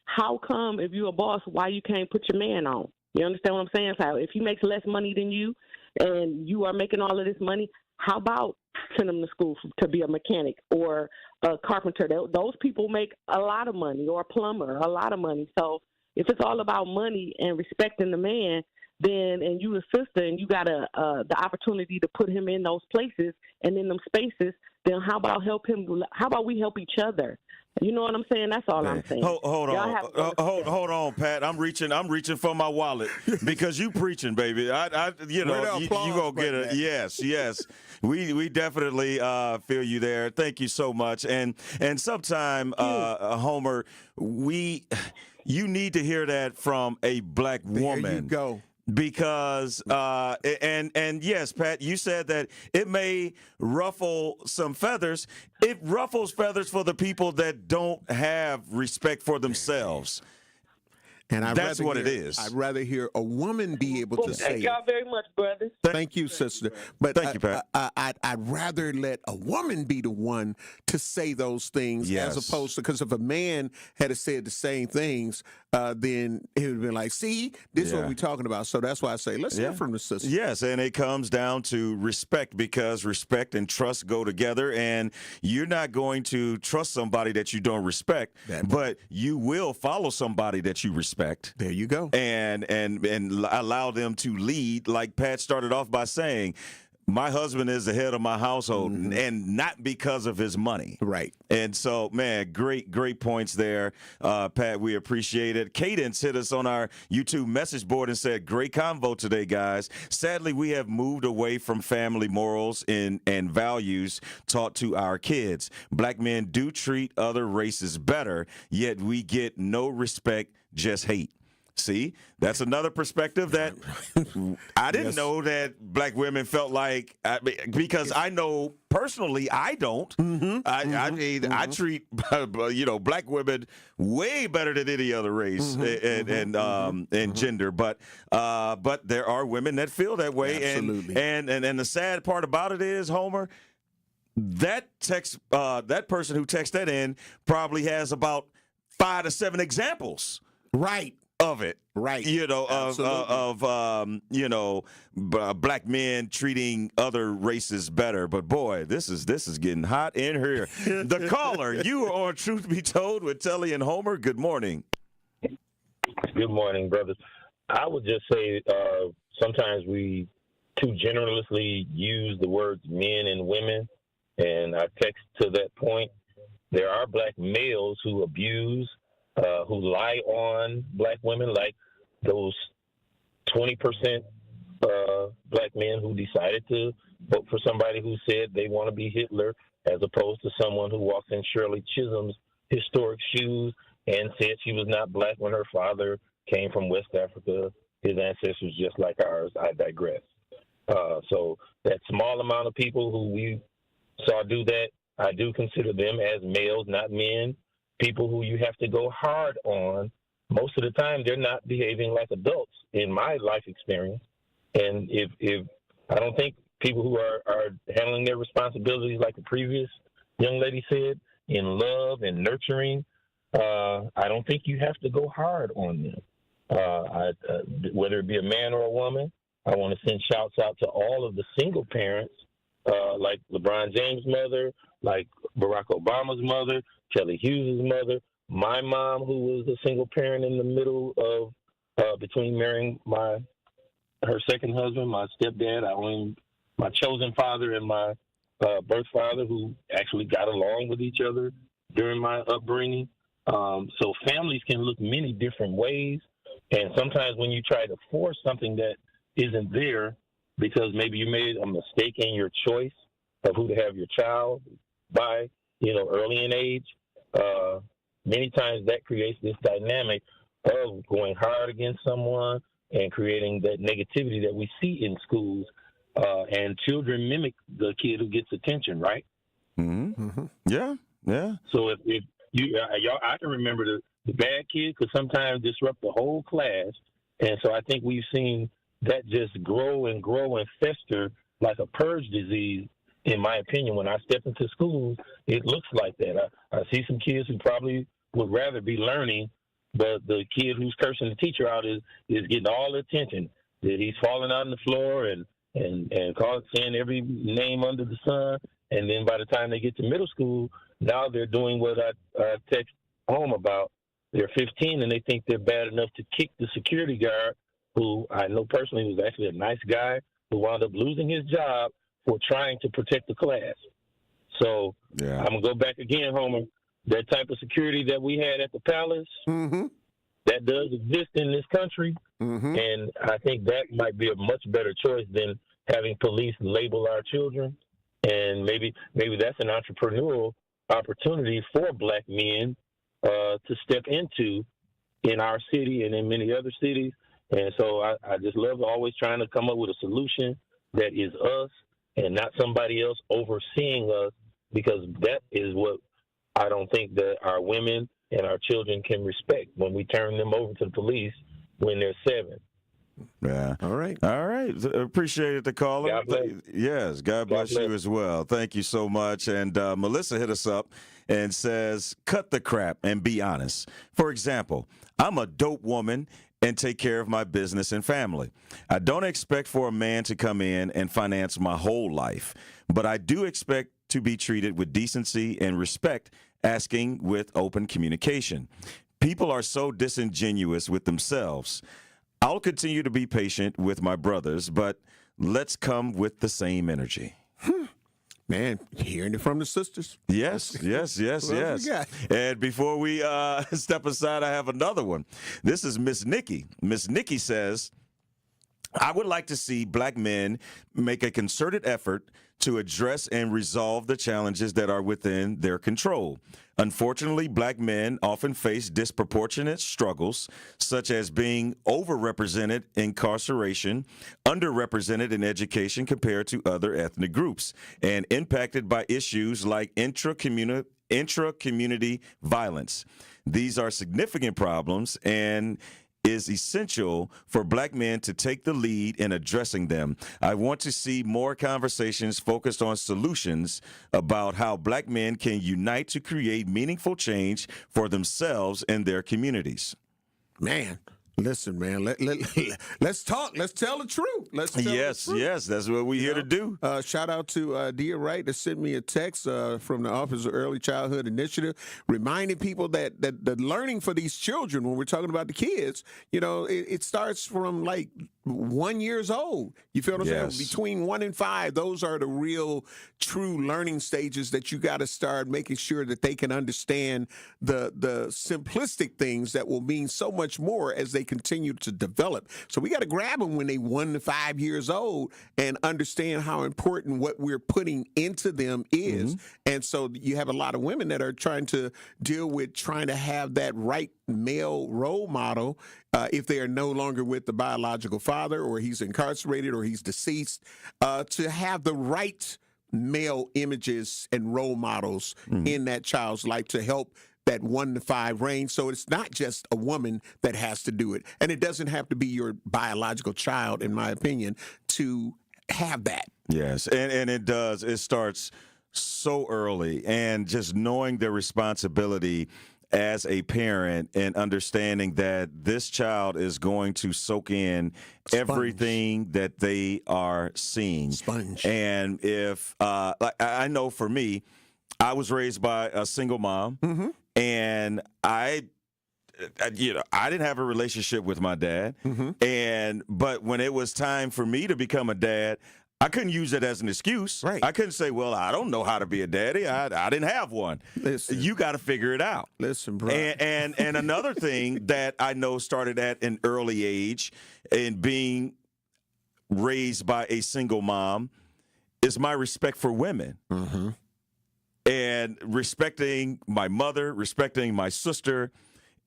How come if you're a boss, why you can't put your man on? You understand what I'm saying? So if he makes less money than you and you are making all of this money, how about send him to school to be a mechanic or a carpenter? Those people make a lot of money, or a plumber, a lot of money. So if it's all about money and respecting the man, then, and you a sister and you got the opportunity to put him in those places and in them spaces, then how about help him? How about we help each other? You know what I'm saying? That's all I'm saying. Hold on, Pat. I'm reaching for my wallet because you preaching, baby. You gonna get it. Yes. We definitely feel you there. Thank you so much. And sometime, Homer, you need to hear that from a black woman. There you go. Because and yes, Pat, you said that it may ruffle some feathers. It ruffles feathers for the people that don't have respect for themselves. And that's what it is. I'd rather hear a woman be able to say thank y'all very much, brothers. Thank you, sister. But thank you, Pat. I'd rather let a woman be the one to say those things as opposed to, because if a man had said the same things, then it would have been like, see, this is what we're talking about. So that's why I say, let's hear from the sister. Yes, and it comes down to respect, because respect and trust go together, and you're not going to trust somebody that you don't respect, but you will follow somebody that you respect. There you go. And allow them to lead, like Pat started off by saying. My husband is the head of my household, and not because of his money. Right. And so, man, great points there, Pat. We appreciate it. Cadence hit us on our YouTube message board and said, great convo today, guys. Sadly, we have moved away from family morals and values taught to our kids. Black men do treat other races better, yet we get no respect, just hate. See, that's another perspective that I didn't know that black women felt like, because I know personally I don't. I treat black women way better than any other race and gender, but there are women that feel that way. Absolutely. And the sad part about it is, Homer, that person who texted that in probably has about 5 to 7 examples. Right. Of it, right? Black men treating other races better. But boy, this is getting hot in here. The caller, you are on Truth Be Told with Telly and Homer. Good morning. Good morning, brothers. I would just say sometimes we too generously use the words men and women, and I text to that point. There are black males who abuse. Who lie on black women, like those 20% black men who decided to vote for somebody who said they want to be Hitler, as opposed to someone who walks in Shirley Chisholm's historic shoes and said she was not black when her father came from West Africa. His ancestors just like ours. I digress. So that small amount of people who we saw do that, I do consider them as males, not men. People who you have to go hard on, most of the time they're not behaving like adults in my life experience. And if I don't think people who are handling their responsibilities, like the previous young lady said, in love and nurturing, I don't think you have to go hard on them. Whether it be a man or a woman, I want to send shouts out to all of the single parents, like LeBron James' mother, like Barack Obama's mother, Telly Hughes' mother, my mom, who was a single parent in the middle of between marrying her second husband, my stepdad, my chosen father, and my birth father who actually got along with each other during my upbringing. So families can look many different ways. And sometimes when you try to force something that isn't there because maybe you made a mistake in your choice of who to have your child by, early in age, many times that creates this dynamic of going hard against someone and creating that negativity that we see in schools. And children mimic the kid who gets attention, right? Mm-hmm. Mm-hmm. Yeah, yeah. So if you, I can remember the bad kid could sometimes disrupt the whole class. And so I think we've seen that just grow and fester like a purge disease. In my opinion, when I step into schools, it looks like that. I see some kids who probably would rather be learning, but the kid who's cursing the teacher out is getting all the attention. That he's falling out on the floor and saying every name under the sun. And then by the time they get to middle school, now they're doing what I text home about. They're 15 and they think they're bad enough to kick the security guard, who I know personally was actually a nice guy, who wound up losing his job for trying to protect the class. So I'm going to go back again, Homer. That type of security that we had at the palace, that does exist in this country. And I think that might be a much better choice than having police label our children. And maybe that's an entrepreneurial opportunity for black men to step into in our city and in many other cities. And so I just love always trying to come up with a solution that is us and not somebody else overseeing us, because that is what I don't think that our women and our children can respect when we turn them over to the police when they're 7. Yeah. All right. Appreciate the caller. God bless. Yes. God bless you as well. Thank you so much. And Melissa hit us up and says, cut the crap and be honest. For example, I'm a dope woman and take care of my business and family. I don't expect for a man to come in and finance my whole life, but I do expect to be treated with decency and respect, asking with open communication. People are so disingenuous with themselves. I'll continue to be patient with my brothers, but let's come with the same energy. Man, hearing it from the sisters. Yes. And before we step aside, I have another one. This is Miss Nikki. Miss Nikki says, I would like to see black men make a concerted effort to address and resolve the challenges that are within their control. Unfortunately, black men often face disproportionate struggles, such as being overrepresented in incarceration, underrepresented in education compared to other ethnic groups, and impacted by issues like intra-community violence. These are significant problems and is essential for black men to take the lead in addressing them. I want to see more conversations focused on solutions about how black men can unite to create meaningful change for themselves and their communities. Man, listen, man, let's talk. Let's tell the truth. Yes, that's what we're here to do. Shout out to Dia Wright that sent me a text from the Office of Early Childhood Initiative, reminding people that the learning for these children, when we're talking about the kids, it starts from like 1 year old. You feel what I'm saying? Between 1 and 5, those are the real, true learning stages that you got to start making sure that they can understand the simplistic things that will mean so much more as they continue to develop. So we got to grab them when they 1 to 5 years old and understand how important what we're putting into them is. And so you have a lot of women that are trying to deal with trying to have that right male role model if they are no longer with the biological father, or he's incarcerated, or he's deceased, to have the right male images and role models in that child's life to help that 1 to 5 range. So it's not just a woman that has to do it. And it doesn't have to be your biological child, in my opinion, to have that. Yes, and it does. It starts so early, and just knowing the responsibility as a parent and understanding that this child is going to soak in everything that they are seeing. And if, like I know for me, I was raised by a single mom, and I didn't have a relationship with my dad. But when it was time for me to become a dad, I couldn't use it as an excuse. Right. I couldn't say, well, I don't know how to be a daddy. I didn't have one. Listen. You got to figure it out. Listen, bro. And another thing that I know started at an early age in being raised by a single mom is my respect for women. Mm-hmm. And respecting my mother, respecting my sister.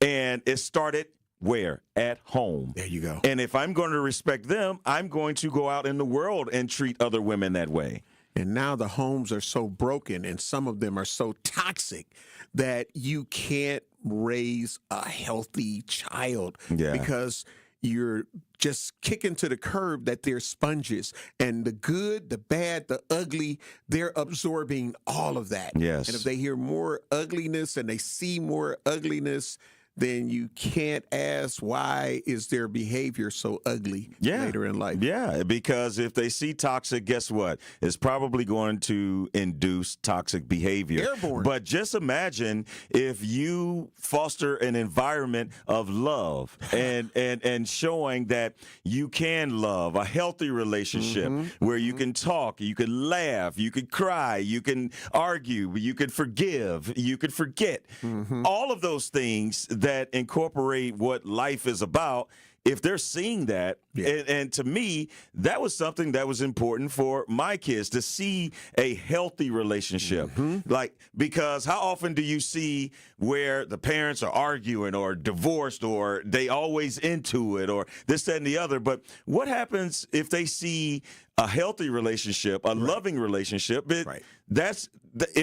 And it started where? At home. There you go. And if I'm going to respect them, I'm going to go out in the world and treat other women that way. And now the homes are so broken and some of them are so toxic that you can't raise a healthy child because you're just kicking to the curb that they're sponges. And the good, the bad, the ugly, they're absorbing all of that. Yes. And if they hear more ugliness and they see more ugliness, then you can't ask why is their behavior so ugly later in life. Yeah, because if they see toxic, guess what? It's probably going to induce toxic behavior. Airborne. But just imagine if you foster an environment of love and showing that you can love, a healthy relationship where you can talk, you can laugh, you can cry, you can argue, you can forgive, you can forget. All of those things that incorporate what life is about, if they're seeing that, and to me, that was something that was important for my kids to see a healthy relationship. Like, because how often do you see where the parents are arguing or divorced or they always into it or this, that, and the other? But what happens if they see a healthy relationship, a loving relationship? If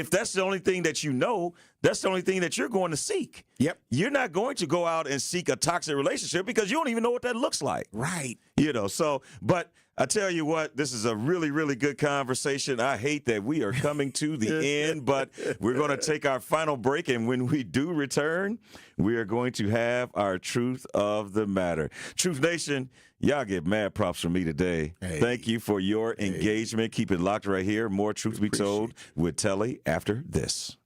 that's the only thing that you know, that's the only thing that you're going to seek. Yep. You're not going to go out and seek a toxic relationship because you don't even know what that looks like. Right. So, but I tell you what, this is a really, really good conversation. I hate that we are coming to the end, but we're going to take our final break. And when we do return, we are going to have our Truth of the Matter. Truth Nation, y'all get mad props from me today. Hey. Thank you for your engagement. Keep it locked right here. More Truth Be Told with Telly after this.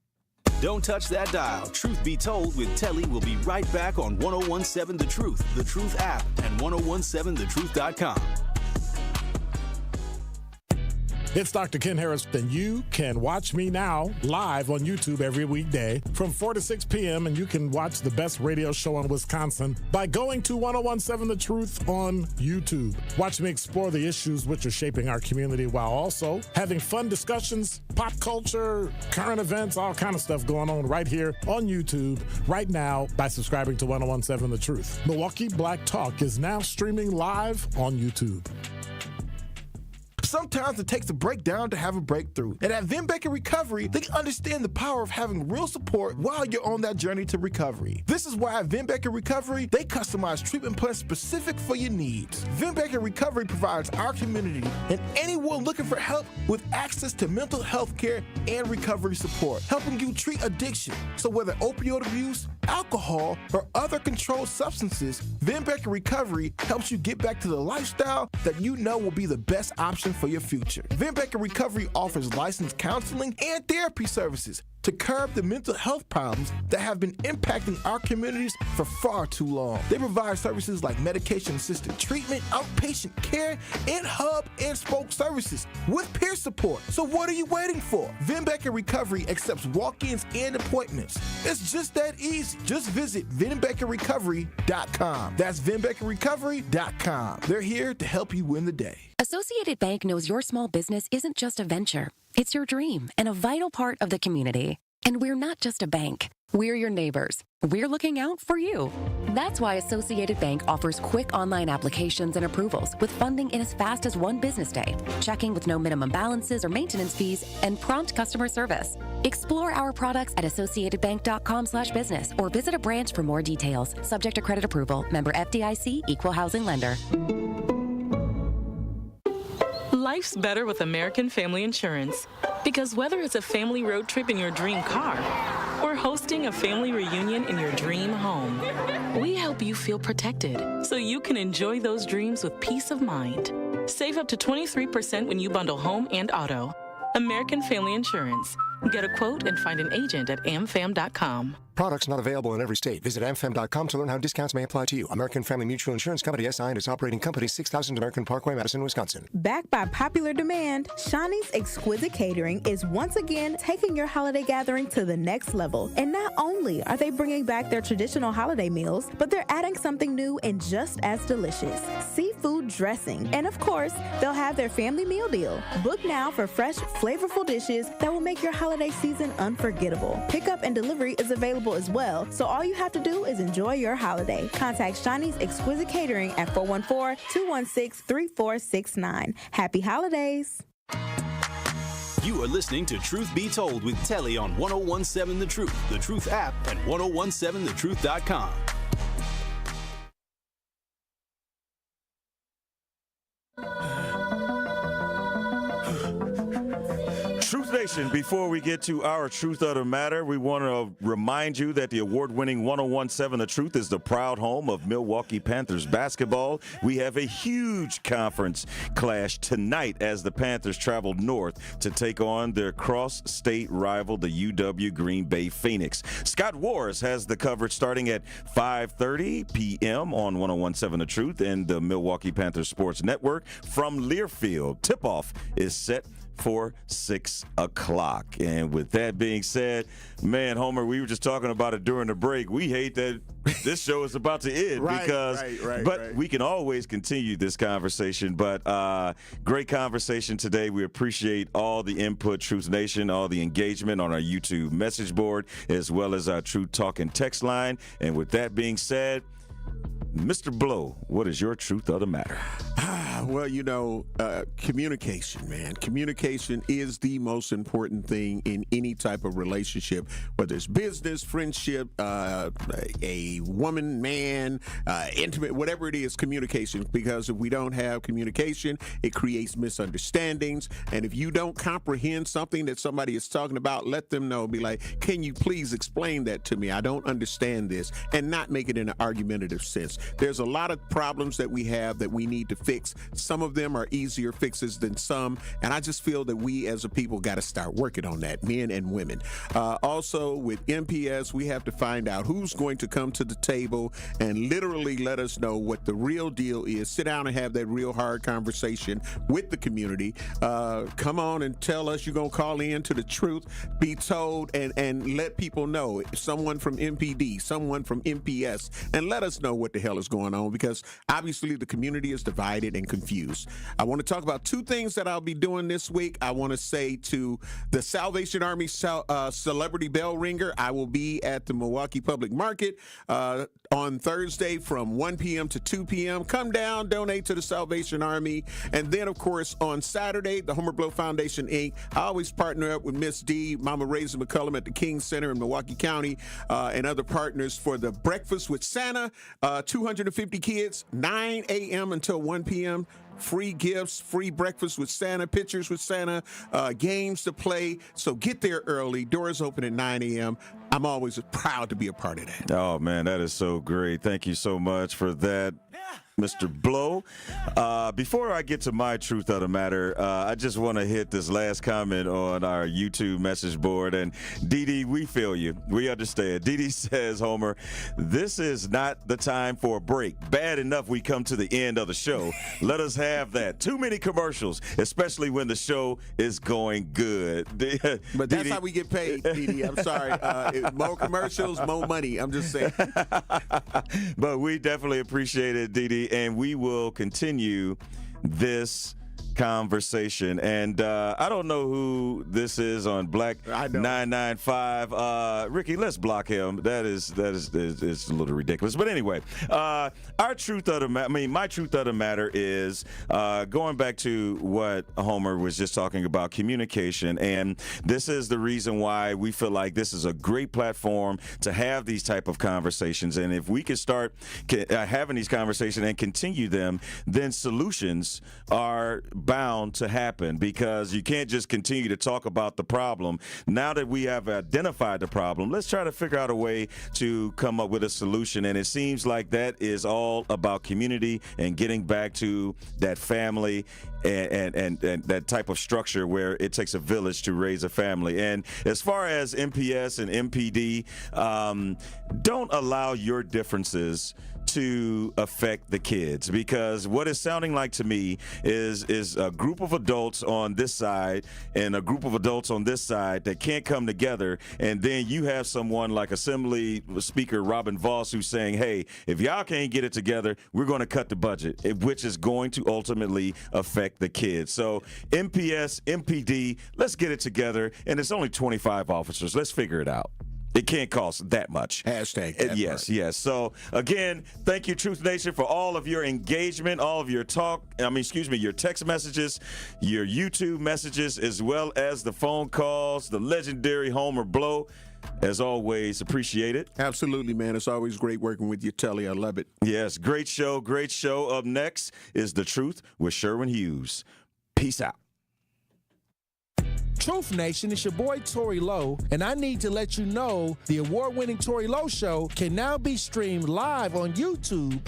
Don't touch that dial. Truth Be Told with Telly will be right back on 1017 The Truth, The Truth app, and 1017thetruth.com. It's Dr. Ken Harris, and you can watch me now live on YouTube every weekday from 4 to 6 p.m., and you can watch the best radio show in Wisconsin by going to 1017 The Truth on YouTube. Watch me explore the issues which are shaping our community while also having fun discussions, pop culture, current events, all kind of stuff going on right here on YouTube right now by subscribing to 1017 The Truth. Milwaukee Black Talk is now streaming live on YouTube. Sometimes it takes a breakdown to have a breakthrough. And at Vin Baker Recovery, they understand the power of having real support while you're on that journey to recovery. This is why at Vin Baker Recovery, they customize treatment plans specific for your needs. Vin Baker Recovery provides our community and anyone looking for help with access to mental health care and recovery support, helping you treat addiction. So whether opioid abuse, alcohol, or other controlled substances, Vin Baker Recovery helps you get back to the lifestyle that you know will be the best option for your future. Vin Baker Recovery offers licensed counseling and therapy services to curb the mental health problems that have been impacting our communities for far too long. They provide services like medication-assisted treatment, outpatient care, and hub and spoke services with peer support. So what are you waiting for? Vin Baker Recovery accepts walk-ins and appointments. It's just that easy. Just visit VinBakerRecovery.com. That's VinBakerRecovery.com. They're here to help you win the day. Associated Bank knows your small business isn't just a venture. It's your dream and a vital part of the community. And we're not just a bank. We're your neighbors. We're looking out for you. That's why Associated Bank offers quick online applications and approvals with funding in as fast as one business day, checking with no minimum balances or maintenance fees, and prompt customer service. Explore our products at associatedbank.com/business or visit a branch for more details. Subject to credit approval. Member FDIC, Equal Housing Lender. Life's better with American Family Insurance. Because whether it's a family road trip in your dream car or hosting a family reunion in your dream home, we help you feel protected so you can enjoy those dreams with peace of mind. Save up to 23% when you bundle home and auto. American Family Insurance. Get a quote and find an agent at amfam.com. Products not available in every state. Visit amfam.com to learn how discounts may apply to you. American Family Mutual Insurance Company, SI, and its operating company, 6000 American Parkway, Madison, Wisconsin. Backed by popular demand, Shawnee's Exquisite Catering is once again taking your holiday gathering to the next level. And not only are they bringing back their traditional holiday meals, but they're adding something new and just as delicious: seafood dressing. And of course, they'll have their family meal deal. Book now for fresh, flavorful dishes that will make your holiday season unforgettable. Pickup and delivery is available as well, so all you have to do is enjoy your holiday. Contact Shawnee's Exquisite Catering at 414-216-3469. Happy holidays. You are listening to Truth Be Told with Telly on 1017 The Truth, The Truth app, and 1017thetruth.com. Truth Nation, before we get to our Truth of the Matter, we want to remind you that the award-winning 1017 The Truth is the proud home of Milwaukee Panthers basketball. We have a huge conference clash tonight as the Panthers travel north to take on their cross-state rival, the UW Green Bay Phoenix. Scott Wars has the coverage starting at 5:30 p.m. on 1017 The Truth and the Milwaukee Panthers Sports Network from Learfield. Tip-off is set for 6 o'clock. And with that being said, man, Homer, we were just talking about it during the break. We hate that this show is about to end but we can always continue this conversation. But great conversation today. We appreciate all the input, Truth Nation, all the engagement on our YouTube message board, as well as our Truth Talking text line. And with that being said, Mr. Blow, what is your truth of the matter? Well, communication, man. Communication is the most important thing in any type of relationship, whether it's business, friendship, a woman, man, intimate, whatever it is, communication. Because if we don't have communication, it creates misunderstandings. And if you don't comprehend something that somebody is talking about, let them know. Be like, can you please explain that to me? I don't understand this. And not make it in an argumentative sense. There's a lot of problems that we have that we need to fix. Some of them are easier fixes than some, and I just feel that we as a people got to start working on that, men and women. Also, with MPS, we have to find out who's going to come to the table and literally let us know what the real deal is. Sit down and have that real hard conversation with the community. Come on and tell us you're going to call in to the Truth Be Told and let people know. Someone from MPD, someone from MPS, and let us know what the hell is going on, because obviously the community is divided and confused. I want to talk about two things that I'll be doing this week. I want to say to the Salvation Army Celebrity Bell Ringer, I will be at the Milwaukee Public Market on Thursday from 1 p.m. to 2 p.m. Come down, donate to the Salvation Army. And then, of course, on Saturday, the Homer Blow Foundation, Inc. I always partner up with Miss D, Mama Raisin McCullum at the King Center in Milwaukee County, and other partners for the Breakfast with Santa. 250 kids, 9 a.m. until 1 p.m. Free gifts, free breakfast with Santa, pictures with Santa, games to play. So get there early. Doors open at 9 a.m. I'm always proud to be a part of that. Oh, man, that is so great. Thank you so much for that, Mr. Blow. Before I get to my truth of the matter, I just want to hit this last comment on our YouTube message board. And Dee, we feel you. We understand. Dee says, Homer, this is not the time for a break. Bad enough we come to the end of the show. Let us have that. Too many commercials, especially when the show is going good. But that's how we get paid, Dee. I'm sorry. More commercials, more money. I'm just saying. But we definitely appreciate it, Dee, and we will continue this conversation. And I don't know who this is on Black 995. Ricky, let's block him. That is a little ridiculous. But anyway, my truth of the matter is going back to what Homer was just talking about, communication. And this is the reason why we feel like this is a great platform to have these type of conversations. And if we can start having these conversations and continue them, then solutions are bound to happen because you can't just continue to talk about the problem. Now that we have identified the problem, let's try to figure out a way to come up with a solution. And it seems like that is all about community and getting back to that family and that type of structure where it takes a village to raise a family. And as far as MPS and MPD, don't allow your differences to affect the kids, because what it's sounding like to me is a group of adults on this side and a group of adults on this side that can't come together, and then you have someone like Assembly Speaker Robin Voss who's saying, hey, if y'all can't get it together, we're going to cut the budget, which is going to ultimately affect the kids. So MPS, MPD, let's get it together, and it's only 25 officers. Let's figure it out. It can't cost that much. Hashtag that yes, part. yes. So, again, thank you, Truth Nation, for all of your engagement, all of your your text messages, your YouTube messages, as well as the phone calls, the legendary Homer Blow. As always, appreciate it. Absolutely, man. It's always great working with you, Telly. I love it. Yes, great show, great show. Up next is The Truth with Sherwin Hughes. Peace out. Truth Nation, it's your boy Tory Lowe, and I need to let you know the award-winning Tory Lowe Show can now be streamed live on YouTube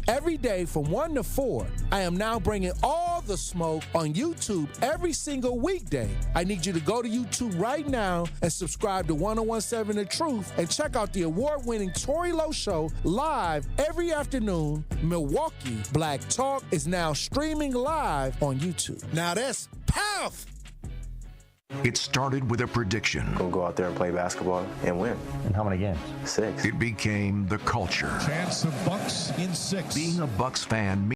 every day from 1 to 4. I am now bringing all the smoke on YouTube every single weekday. I need you to go to YouTube right now and subscribe to 1017 The Truth and check out the award-winning Tory Lowe Show live every afternoon. Milwaukee Black Talk is now streaming live on YouTube. Now that's powerful. It started with a prediction. Go out there and play basketball and win. And how many games? 6. It became the culture. Chance of Bucks in 6. Being a Bucks fan